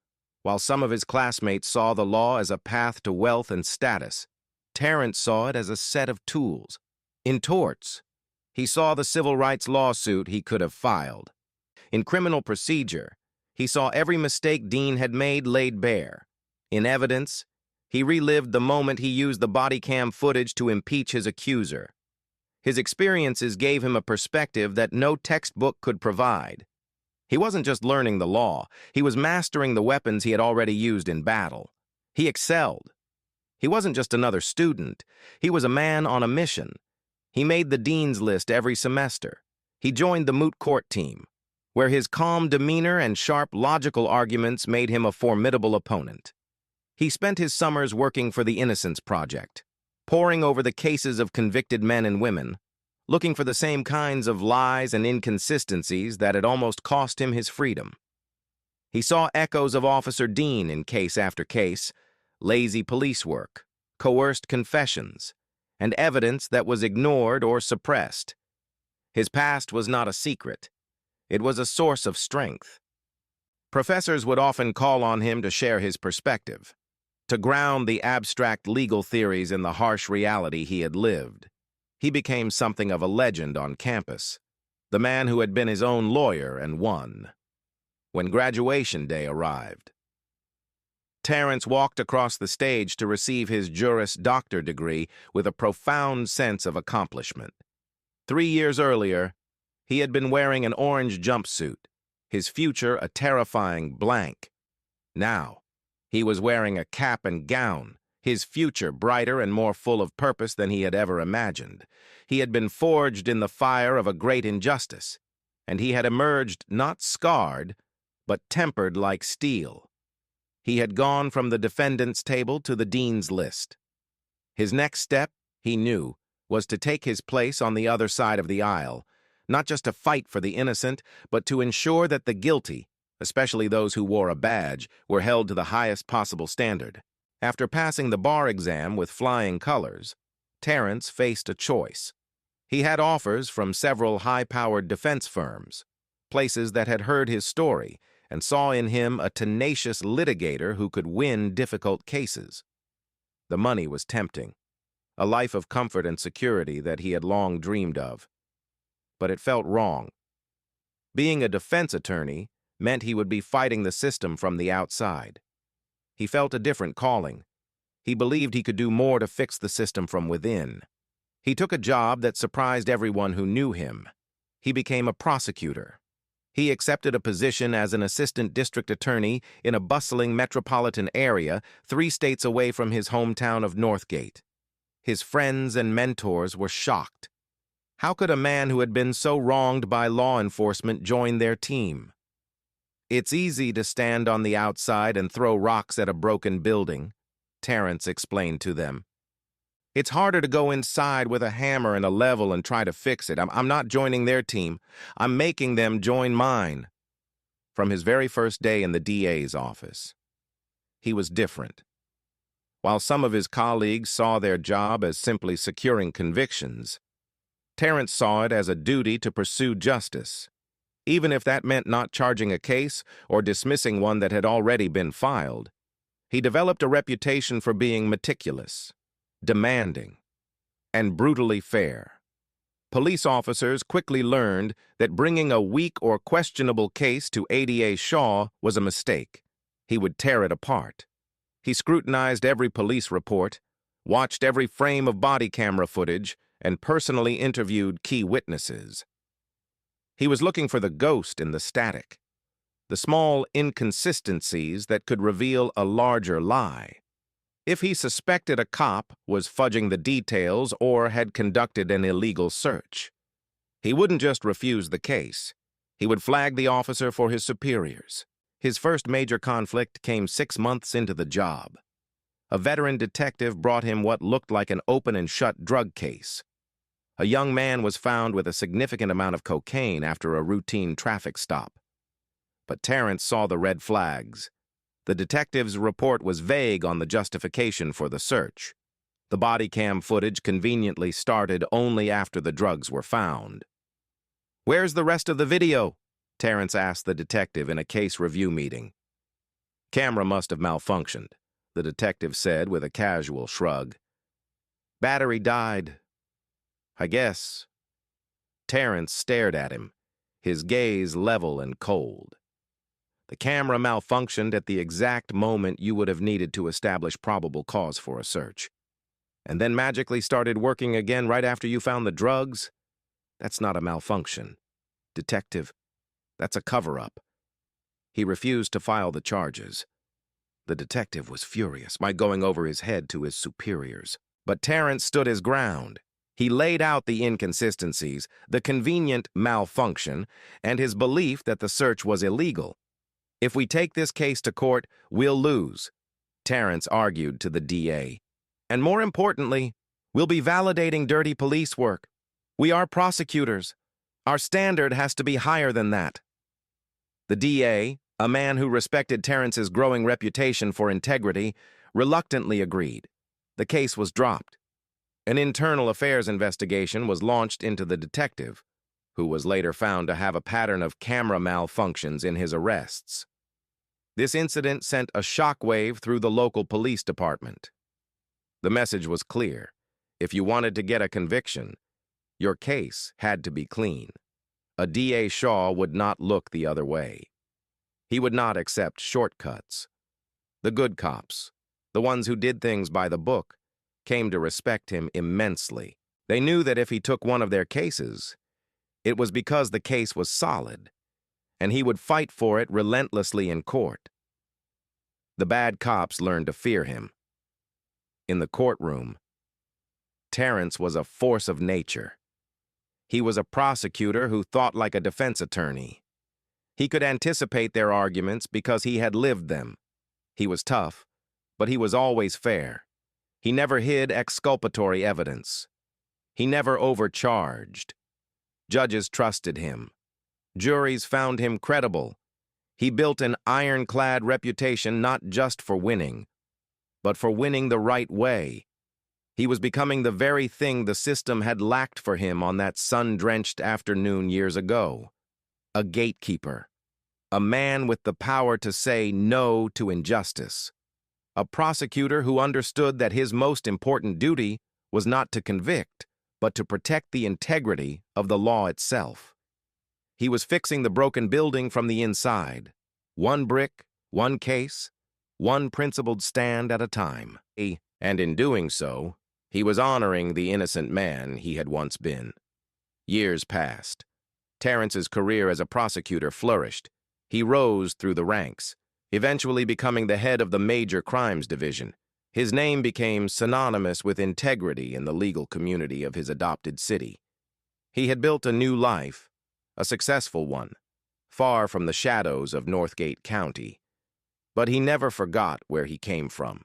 S3: While some of his classmates saw the law as a path to wealth and status, Terrence saw it as a set of tools. In torts, he saw the civil rights lawsuit he could have filed. In criminal procedure, he saw every mistake Dean had made laid bare. In evidence, he relived the moment he used the body cam footage to impeach his accuser. His experiences gave him a perspective that no textbook could provide. He wasn't just learning the law, he was mastering the weapons he had already used in battle. He excelled. He wasn't just another student, he was a man on a mission. He made the dean's list every semester. He joined the moot court team, where his calm demeanor and sharp, logical arguments made him a formidable opponent. He spent his summers working for the Innocence Project, poring over the cases of convicted men and women, looking for the same kinds of lies and inconsistencies that had almost cost him his freedom. He saw echoes of Officer Dean in case after case, lazy police work, coerced confessions, and evidence that was ignored or suppressed. His past was not a secret. It was a source of strength. Professors would often call on him to share his perspective, to ground the abstract legal theories in the harsh reality he had lived. He became something of a legend on campus, the man who had been his own lawyer and won. When graduation day arrived, Terrence walked across the stage to receive his Juris Doctor degree with a profound sense of accomplishment. 3 years earlier, he had been wearing an orange jumpsuit, his future a terrifying blank. Now, he was wearing a cap and gown, his future brighter and more full of purpose than he had ever imagined. He had been forged in the fire of a great injustice, and he had emerged not scarred, but tempered like steel. He had gone from the defendant's table to the dean's list. His next step, he knew, was to take his place on the other side of the aisle, not just to fight for the innocent, but to ensure that the guilty, especially those who wore a badge, were held to the highest possible standard. After passing the bar exam with flying colors, Terrence faced a choice. He had offers from several high-powered defense firms, places that had heard his story and saw in him a tenacious litigator who could win difficult cases. The money was tempting, a life of comfort and security that he had long dreamed of. But it felt wrong. Being a defense attorney meant he would be fighting the system from the outside. He felt a different calling. He believed he could do more to fix the system from within. He took a job that surprised everyone who knew him. He became a prosecutor. He accepted a position as an assistant district attorney in a bustling metropolitan area 3 states away from his hometown of Northgate. His friends and mentors were shocked. How could a man who had been so wronged by law enforcement join their team? It's easy to stand on the outside and throw rocks at a broken building, Terrence explained to them. It's harder to go inside with a hammer and a level and try to fix it. I'm not joining their team. I'm making them join mine. From his very first day in the DA's office, he was different. While some of his colleagues saw their job as simply securing convictions, Terrence saw it as a duty to pursue justice. even if that meant not charging a case or dismissing one that had already been filed. He developed a reputation for being meticulous, demanding, and brutally fair. Police officers quickly learned that bringing a weak or questionable case to ADA Shaw was a mistake. He would tear it apart. He scrutinized every police report, watched every frame of body camera footage, and personally interviewed key witnesses. He was looking for the ghost in the static, the small inconsistencies that could reveal a larger lie. If he suspected a cop was fudging the details or had conducted an illegal search, he wouldn't just refuse the case. He would flag the officer for his superiors. His first major conflict came 6 months into the job. A veteran detective brought him what looked like an open and shut drug case. A young man was found with a significant amount of cocaine after a routine traffic stop. But Terrence saw the red flags. The detective's report was vague on the justification for the search. The body cam footage conveniently started only after the drugs were found. "Where's the rest of the video?" Terrence asked the detective in a case review meeting. "Camera must have malfunctioned," the detective said with a casual shrug. "Battery died, I guess." Terrence stared at him, his gaze level and cold. The camera malfunctioned at the exact moment you would have needed to establish probable cause for a search. And then magically started working again right after you found the drugs? That's not a malfunction. Detective, that's a cover-up. He refused to file the charges. The detective was furious, going over his head to his superiors. But Terrence stood his ground. He laid out the inconsistencies, the convenient malfunction, and his belief that the search was illegal. "If we take this case to court, we'll lose," Terrence argued to the DA. "And more importantly, we'll be validating dirty police work. We are prosecutors. Our standard has to be higher than that." The DA, a man who respected Terrence's growing reputation for integrity, reluctantly agreed. The case was dropped. An internal affairs investigation was launched into the detective, who was later found to have a pattern of camera malfunctions in his arrests. This incident sent a shockwave through the local police department. The message was clear. If you wanted to get a conviction, your case had to be clean. A DA Shaw would not look the other way. He would not accept shortcuts. The good cops, the ones who did things by the book, came to respect him immensely. They knew that if he took one of their cases, it was because the case was solid, and he would fight for it relentlessly in court. The bad cops learned to fear him. In the courtroom, Terrence was a force of nature. He was a prosecutor who thought like a defense attorney. He could anticipate their arguments because he had lived them. He was tough, but he was always fair. He never hid exculpatory evidence. He never overcharged. Judges trusted him. Juries found him credible. He built an ironclad reputation not just for winning, but for winning the right way. He was becoming the very thing the system had lacked for him on that sun-drenched afternoon years ago. A gatekeeper. A man with the power to say no to injustice. A prosecutor who understood that his most important duty was not to convict, but to protect the integrity of the law itself. He was fixing the broken building from the inside. One brick, one case, one principled stand at a time. And in doing so, he was honoring the innocent man he had once been. Years passed. Terrence's career as a prosecutor flourished. He rose through the ranks, eventually becoming the head of the Major Crimes Division. His name became synonymous with integrity in the legal community of his adopted city. He had built a new life, a successful one, far from the shadows of Northgate County. But he never forgot where he came from.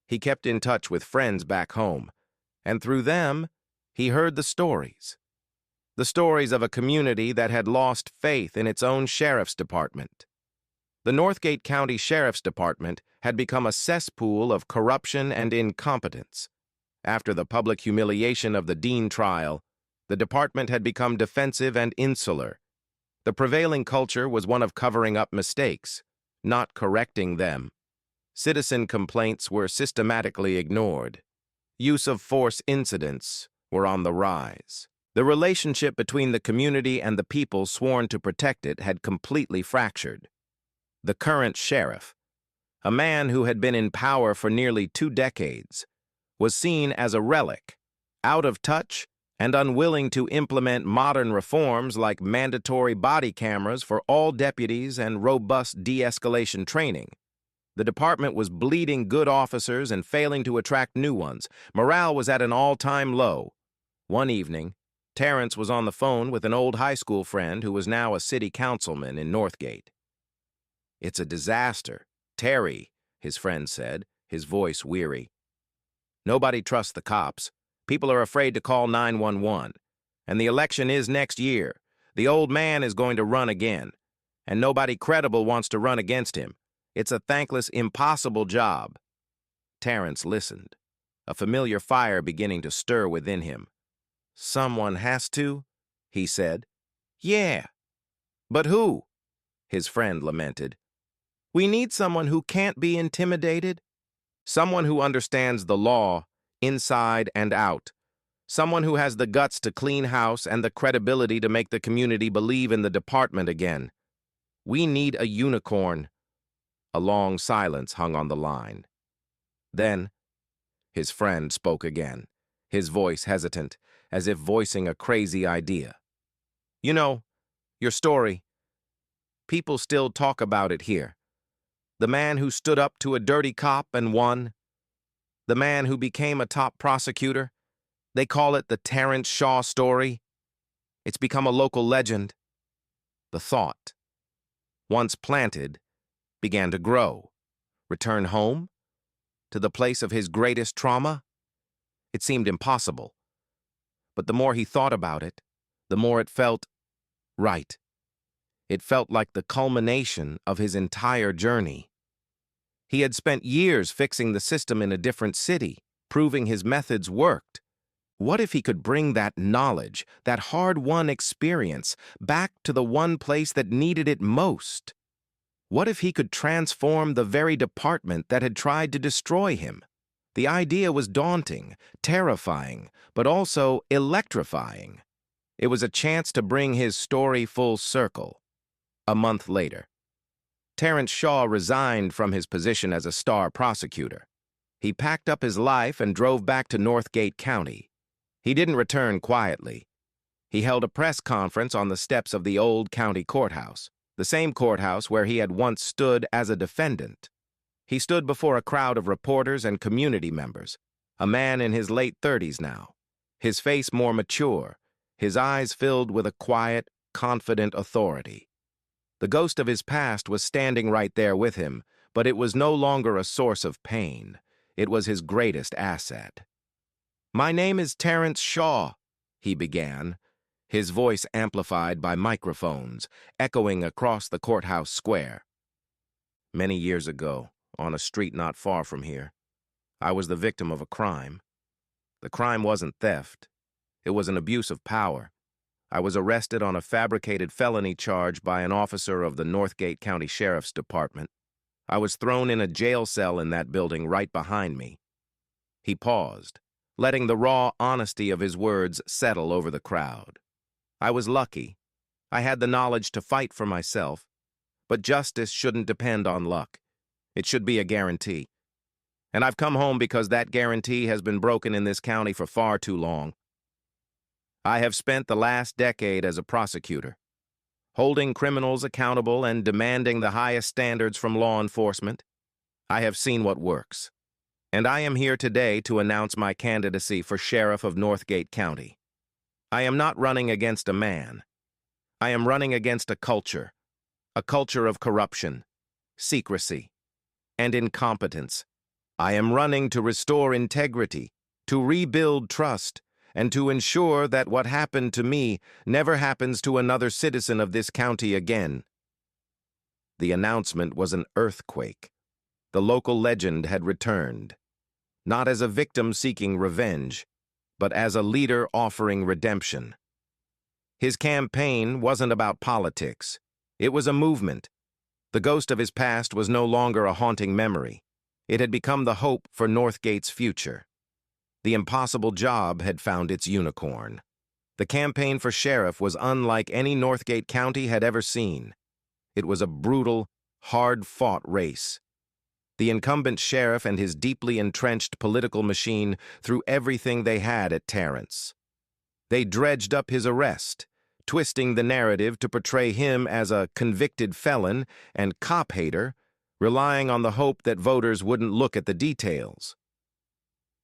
S3: He kept in touch with friends back home, and through them, he heard the stories. The stories of a community that had lost faith in its own sheriff's department. The Northgate County Sheriff's Department had become a cesspool of corruption and incompetence. After the public humiliation of the Dean trial, the department had become defensive and insular. The prevailing culture was one of covering up mistakes, not correcting them. Citizen complaints were systematically ignored. Use of force incidents were on the rise. The relationship between the community and the people sworn to protect it had completely fractured. The current sheriff, a man who had been in power for nearly 2 decades, was seen as a relic, out of touch and unwilling to implement modern reforms like mandatory body cameras for all deputies and robust de-escalation training. The department was bleeding good officers and failing to attract new ones. Morale was at an all-time low. One evening, Terrence was on the phone with an old high school friend who was now a city councilman in Northgate. "It's a disaster, Terry," his friend said, his voice weary. "Nobody trusts the cops. People are afraid to call 911. And the election is next year. The old man is going to run again. And nobody credible wants to run against him. It's a thankless, impossible job." Terrence listened, a familiar fire beginning to stir within him. "Someone has to," he said. "Yeah. But who?" his friend lamented. "We need someone who can't be intimidated. Someone who understands the law, inside and out. Someone who has the guts to clean house and the credibility to make the community believe in the department again. We need a unicorn." A long silence hung on the line. Then, his friend spoke again, his voice hesitant, as if voicing a crazy idea. "You know, your story. People still talk about it here. The man who stood up to a dirty cop and won. The man who became a top prosecutor. They call it the Terrence Shaw story. It's become a local legend." The thought, once planted, began to grow. Return home? To the place of his greatest trauma? It seemed impossible. But the more he thought about it, the more it felt right. It felt like the culmination of his entire journey. He had spent years fixing the system in a different city, proving his methods worked. What if he could bring that knowledge, that hard-won experience, back to the one place that needed it most? What if he could transform the very department that had tried to destroy him? The idea was daunting, terrifying, but also electrifying. It was a chance to bring his story full circle. A month later, Terrence Shaw resigned from his position as a star prosecutor. He packed up his life and drove back to Northgate County. He didn't return quietly. He held a press conference on the steps of the old county courthouse, the same courthouse where he had once stood as a defendant. He stood before a crowd of reporters and community members, a man in his late 30s now, his face more mature, his eyes filled with a quiet, confident authority. The ghost of his past was standing right there with him, but it was no longer a source of pain. It was his greatest asset. "My name is Terrence Shaw," he began, his voice amplified by microphones, echoing across the courthouse square. "Many years ago, on a street not far from here, I was the victim of a crime. The crime wasn't theft. It was an abuse of power. I was arrested on a fabricated felony charge by an officer of the Northgate County Sheriff's Department. I was thrown in a jail cell in that building right behind me." He paused, letting the raw honesty of his words settle over the crowd. "I was lucky. I had the knowledge to fight for myself. But justice shouldn't depend on luck. It should be a guarantee. And I've come home because that guarantee has been broken in this county for far too long. I have spent the last decade as a prosecutor, holding criminals accountable and demanding the highest standards from law enforcement. I have seen what works. And I am here today to announce my candidacy for Sheriff of Northgate County. I am not running against a man. I am running against a culture of corruption, secrecy, and incompetence. I am running to restore integrity, to rebuild trust, and to ensure that what happened to me never happens to another citizen of this county again." The announcement was an earthquake. The local legend had returned, not as a victim seeking revenge, but as a leader offering redemption. His campaign wasn't about politics. It was a movement. The ghost of his past was no longer a haunting memory. It had become the hope for Northgate's future. The impossible job had found its unicorn. The campaign for sheriff was unlike any Northgate County had ever seen. It was a brutal, hard-fought race. The incumbent sheriff and his deeply entrenched political machine threw everything they had at Terrence. They dredged up his arrest, twisting the narrative to portray him as a convicted felon and cop-hater, relying on the hope that voters wouldn't look at the details.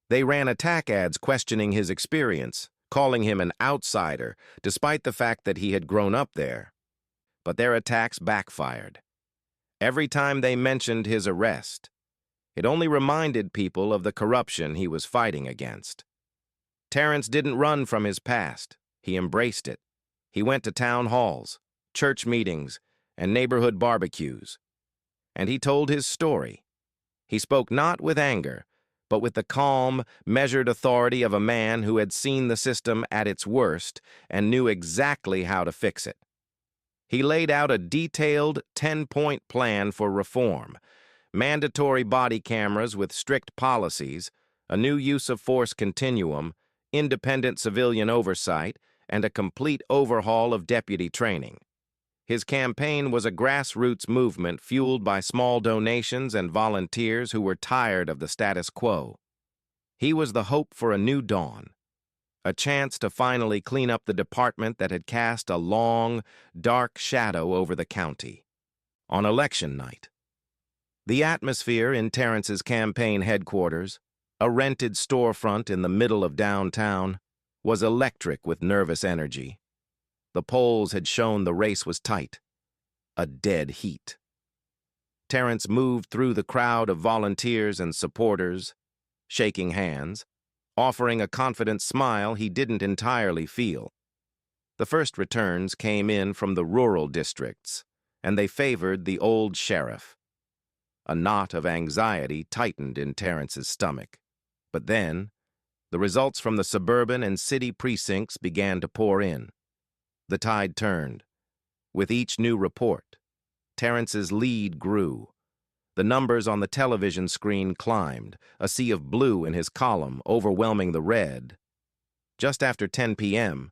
S3: They ran attack ads questioning his experience, calling him an outsider, despite the fact that he had grown up there. But their attacks backfired. Every time they mentioned his arrest, it only reminded people of the corruption he was fighting against. Terrence didn't run from his past. He embraced it. He went to town halls, church meetings, and neighborhood barbecues. And he told his story. He spoke not with anger, but with the calm, measured authority of a man who had seen the system at its worst and knew exactly how to fix it. He laid out a detailed 10-point plan for reform, mandatory body cameras with strict policies, a new use of force continuum, independent civilian oversight, and a complete overhaul of deputy training. His campaign was a grassroots movement fueled by small donations and volunteers who were tired of the status quo. He was the hope for a new dawn, a chance to finally clean up the department that had cast a long, dark shadow over the county. On election night, the atmosphere in Terrence's campaign headquarters, a rented storefront in the middle of downtown, was electric with nervous energy. The polls had shown the race was tight, a dead heat. Terrence moved through the crowd of volunteers and supporters, shaking hands, offering a confident smile he didn't entirely feel. The first returns came in from the rural districts, and they favored the old sheriff. A knot of anxiety tightened in Terrence's stomach. But then, the results from the suburban and city precincts began to pour in. The tide turned. With each new report, Terrence's lead grew. The numbers on the television screen climbed, a sea of blue in his column overwhelming the red. Just after 10 p.m.,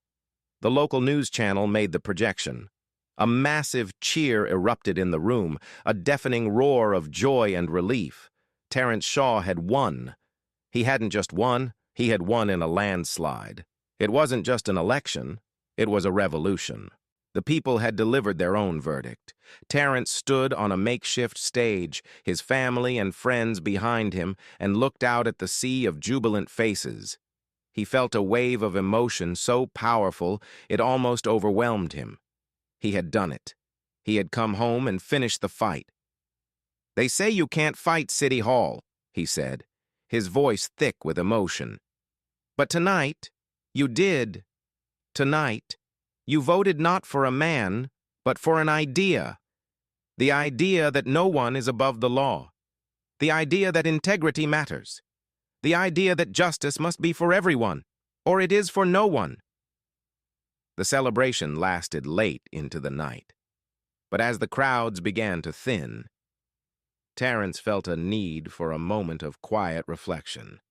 S3: the local news channel made the projection. A massive cheer erupted in the room, a deafening roar of joy and relief. Terrence Shaw had won. He hadn't just won, he had won in a landslide. It wasn't just an election, it was a revolution. The people had delivered their own verdict. Terrence stood on a makeshift stage, his family and friends behind him, and looked out at the sea of jubilant faces. He felt a wave of emotion so powerful it almost overwhelmed him. He had done it. He had come home and finished the fight. "They say you can't fight City Hall," he said, his voice thick with emotion. "But tonight, you did. Tonight, you voted not for a man, but for an idea. The idea that no one is above the law. The idea that integrity matters. The idea that justice must be for everyone, or it is for no one." The celebration lasted late into the night. But as the crowds began to thin, Terrence felt a need for a moment of quiet reflection.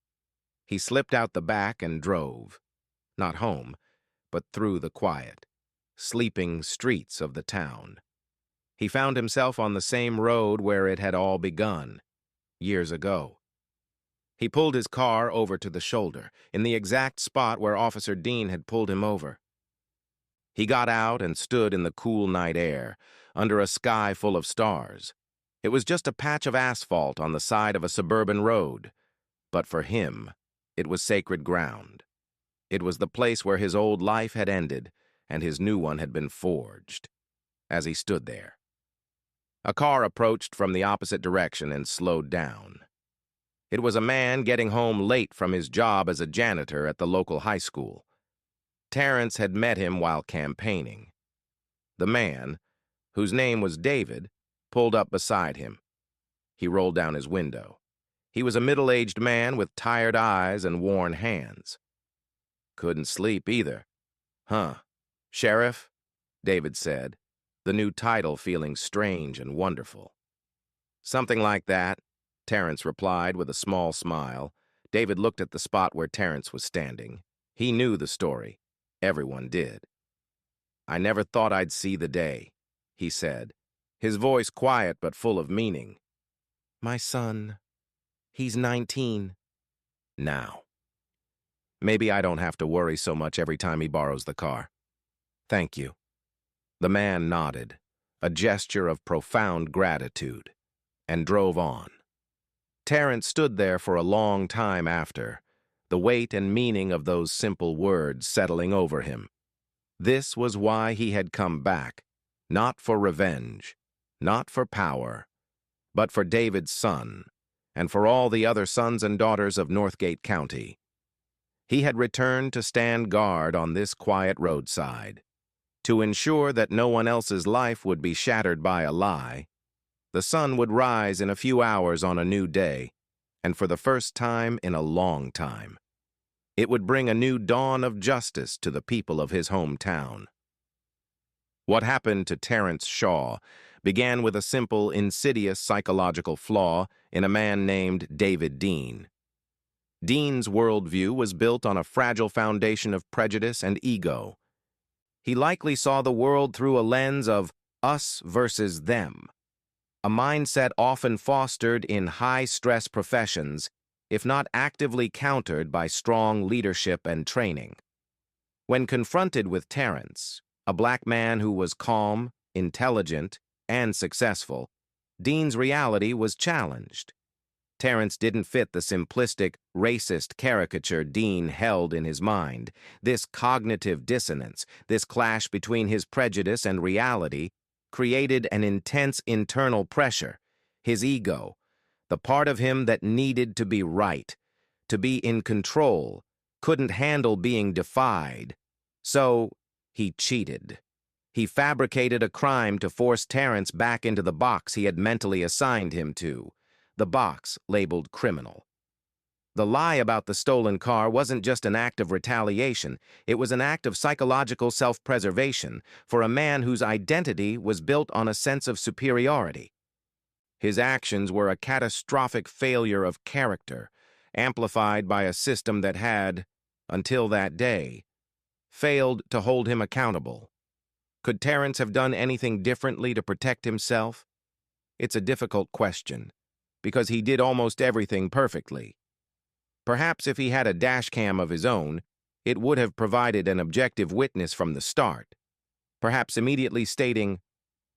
S3: He slipped out the back and drove, not home, but through the quiet, sleeping streets of the town. He found himself on the same road where it had all begun, years ago. He pulled his car over to the shoulder, in the exact spot where Officer Dean had pulled him over. He got out and stood in the cool night air, under a sky full of stars. It was just a patch of asphalt on the side of a suburban road, but for him, it was sacred ground. It was the place where his old life had ended and his new one had been forged. As he stood there, a car approached from the opposite direction and slowed down. It was a man getting home late from his job as a janitor at the local high school. Terrence had met him while campaigning. The man, whose name was David, pulled up beside him. He rolled down his window. He was a middle-aged man with tired eyes and worn hands. "Couldn't sleep either, huh?" Sheriff, David said, the new title feeling strange and wonderful. Something like that, Terrence replied with a small smile. David looked at the spot where Terrence was standing. He knew the story. Everyone did. I never thought I'd see the day, he said, his voice quiet but full of meaning. My son, he's 19. Now. Maybe I don't have to worry so much every time he borrows the car. Thank you. The man nodded, a gesture of profound gratitude, and drove on. Terrence stood there for a long time after, the weight and meaning of those simple words settling over him. This was why he had come back, not for revenge, not for power, but for David's son, and for all the other sons and daughters of Northgate County. He had returned to stand guard on this quiet roadside, to ensure that no one else's life would be shattered by a lie. The sun would rise in a few hours on a new day, and for the first time in a long time. It would bring a new dawn of justice to the people of his hometown. What happened to Terrence Shaw began with a simple, insidious psychological flaw in a man named David Dean. Dean's worldview was built on a fragile foundation of prejudice and ego. He likely saw the world through a lens of us versus them, a mindset often fostered in high-stress professions, if not actively countered by strong leadership and training. When confronted with Terrence, a black man who was calm, intelligent, and successful, Dean's reality was challenged. Terrence didn't fit the simplistic, racist caricature Dean held in his mind. This cognitive dissonance, this clash between his prejudice and reality, created an intense internal pressure. His ego, the part of him that needed to be right, to be in control, couldn't handle being defied. So, he cheated. He fabricated a crime to force Terrence back into the box he had mentally assigned him to, the box labeled criminal. The lie about the stolen car wasn't just an act of retaliation, it was an act of psychological self-preservation for a man whose identity was built on a sense of superiority. His actions were a catastrophic failure of character, amplified by a system that had, until that day, failed to hold him accountable. Could Terrence have done anything differently to protect himself? It's a difficult question, because he did almost everything perfectly. Perhaps if he had a dash cam of his own, it would have provided an objective witness from the start. Perhaps immediately stating,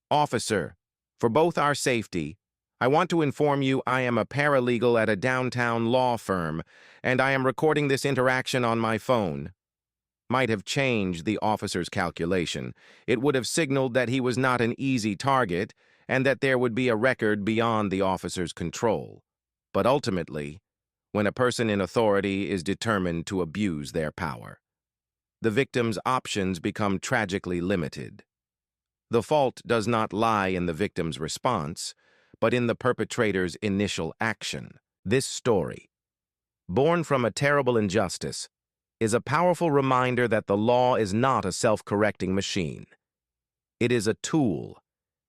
S3: "Officer, for both our safety, I want to inform you I am a paralegal at a downtown law firm, and I am recording this interaction on my phone." Might have changed the officer's calculation. It would have signaled that he was not an easy target and that there would be a record beyond the officer's control. But ultimately, when a person in authority is determined to abuse their power, the victim's options become tragically limited. The fault does not lie in the victim's response, but in the perpetrator's initial action. This story, born from a terrible injustice, is a powerful reminder that the law is not a self-correcting machine. It is a tool,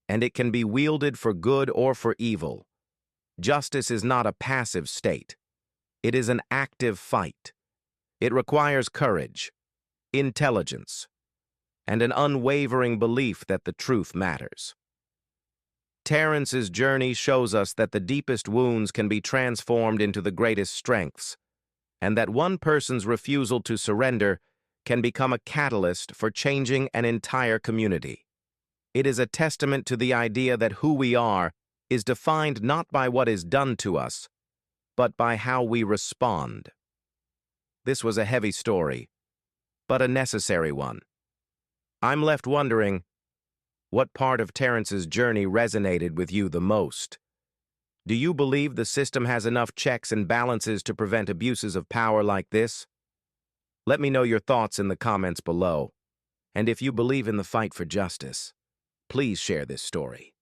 S3: and it can be wielded for good or for evil. Justice is not a passive state. It is an active fight. It requires courage, intelligence, and an unwavering belief that the truth matters. Terrence's journey shows us that the deepest wounds can be transformed into the greatest strengths, and that one person's refusal to surrender can become a catalyst for changing an entire community. It is a testament to the idea that who we are is defined not by what is done to us, but by how we respond. This was a heavy story, but a necessary one. I'm left wondering, what part of Terrence's journey resonated with you the most? Do you believe the system has enough checks and balances to prevent abuses of power like this? Let me know your thoughts in the comments below. And if you believe in the fight for justice, please share this story.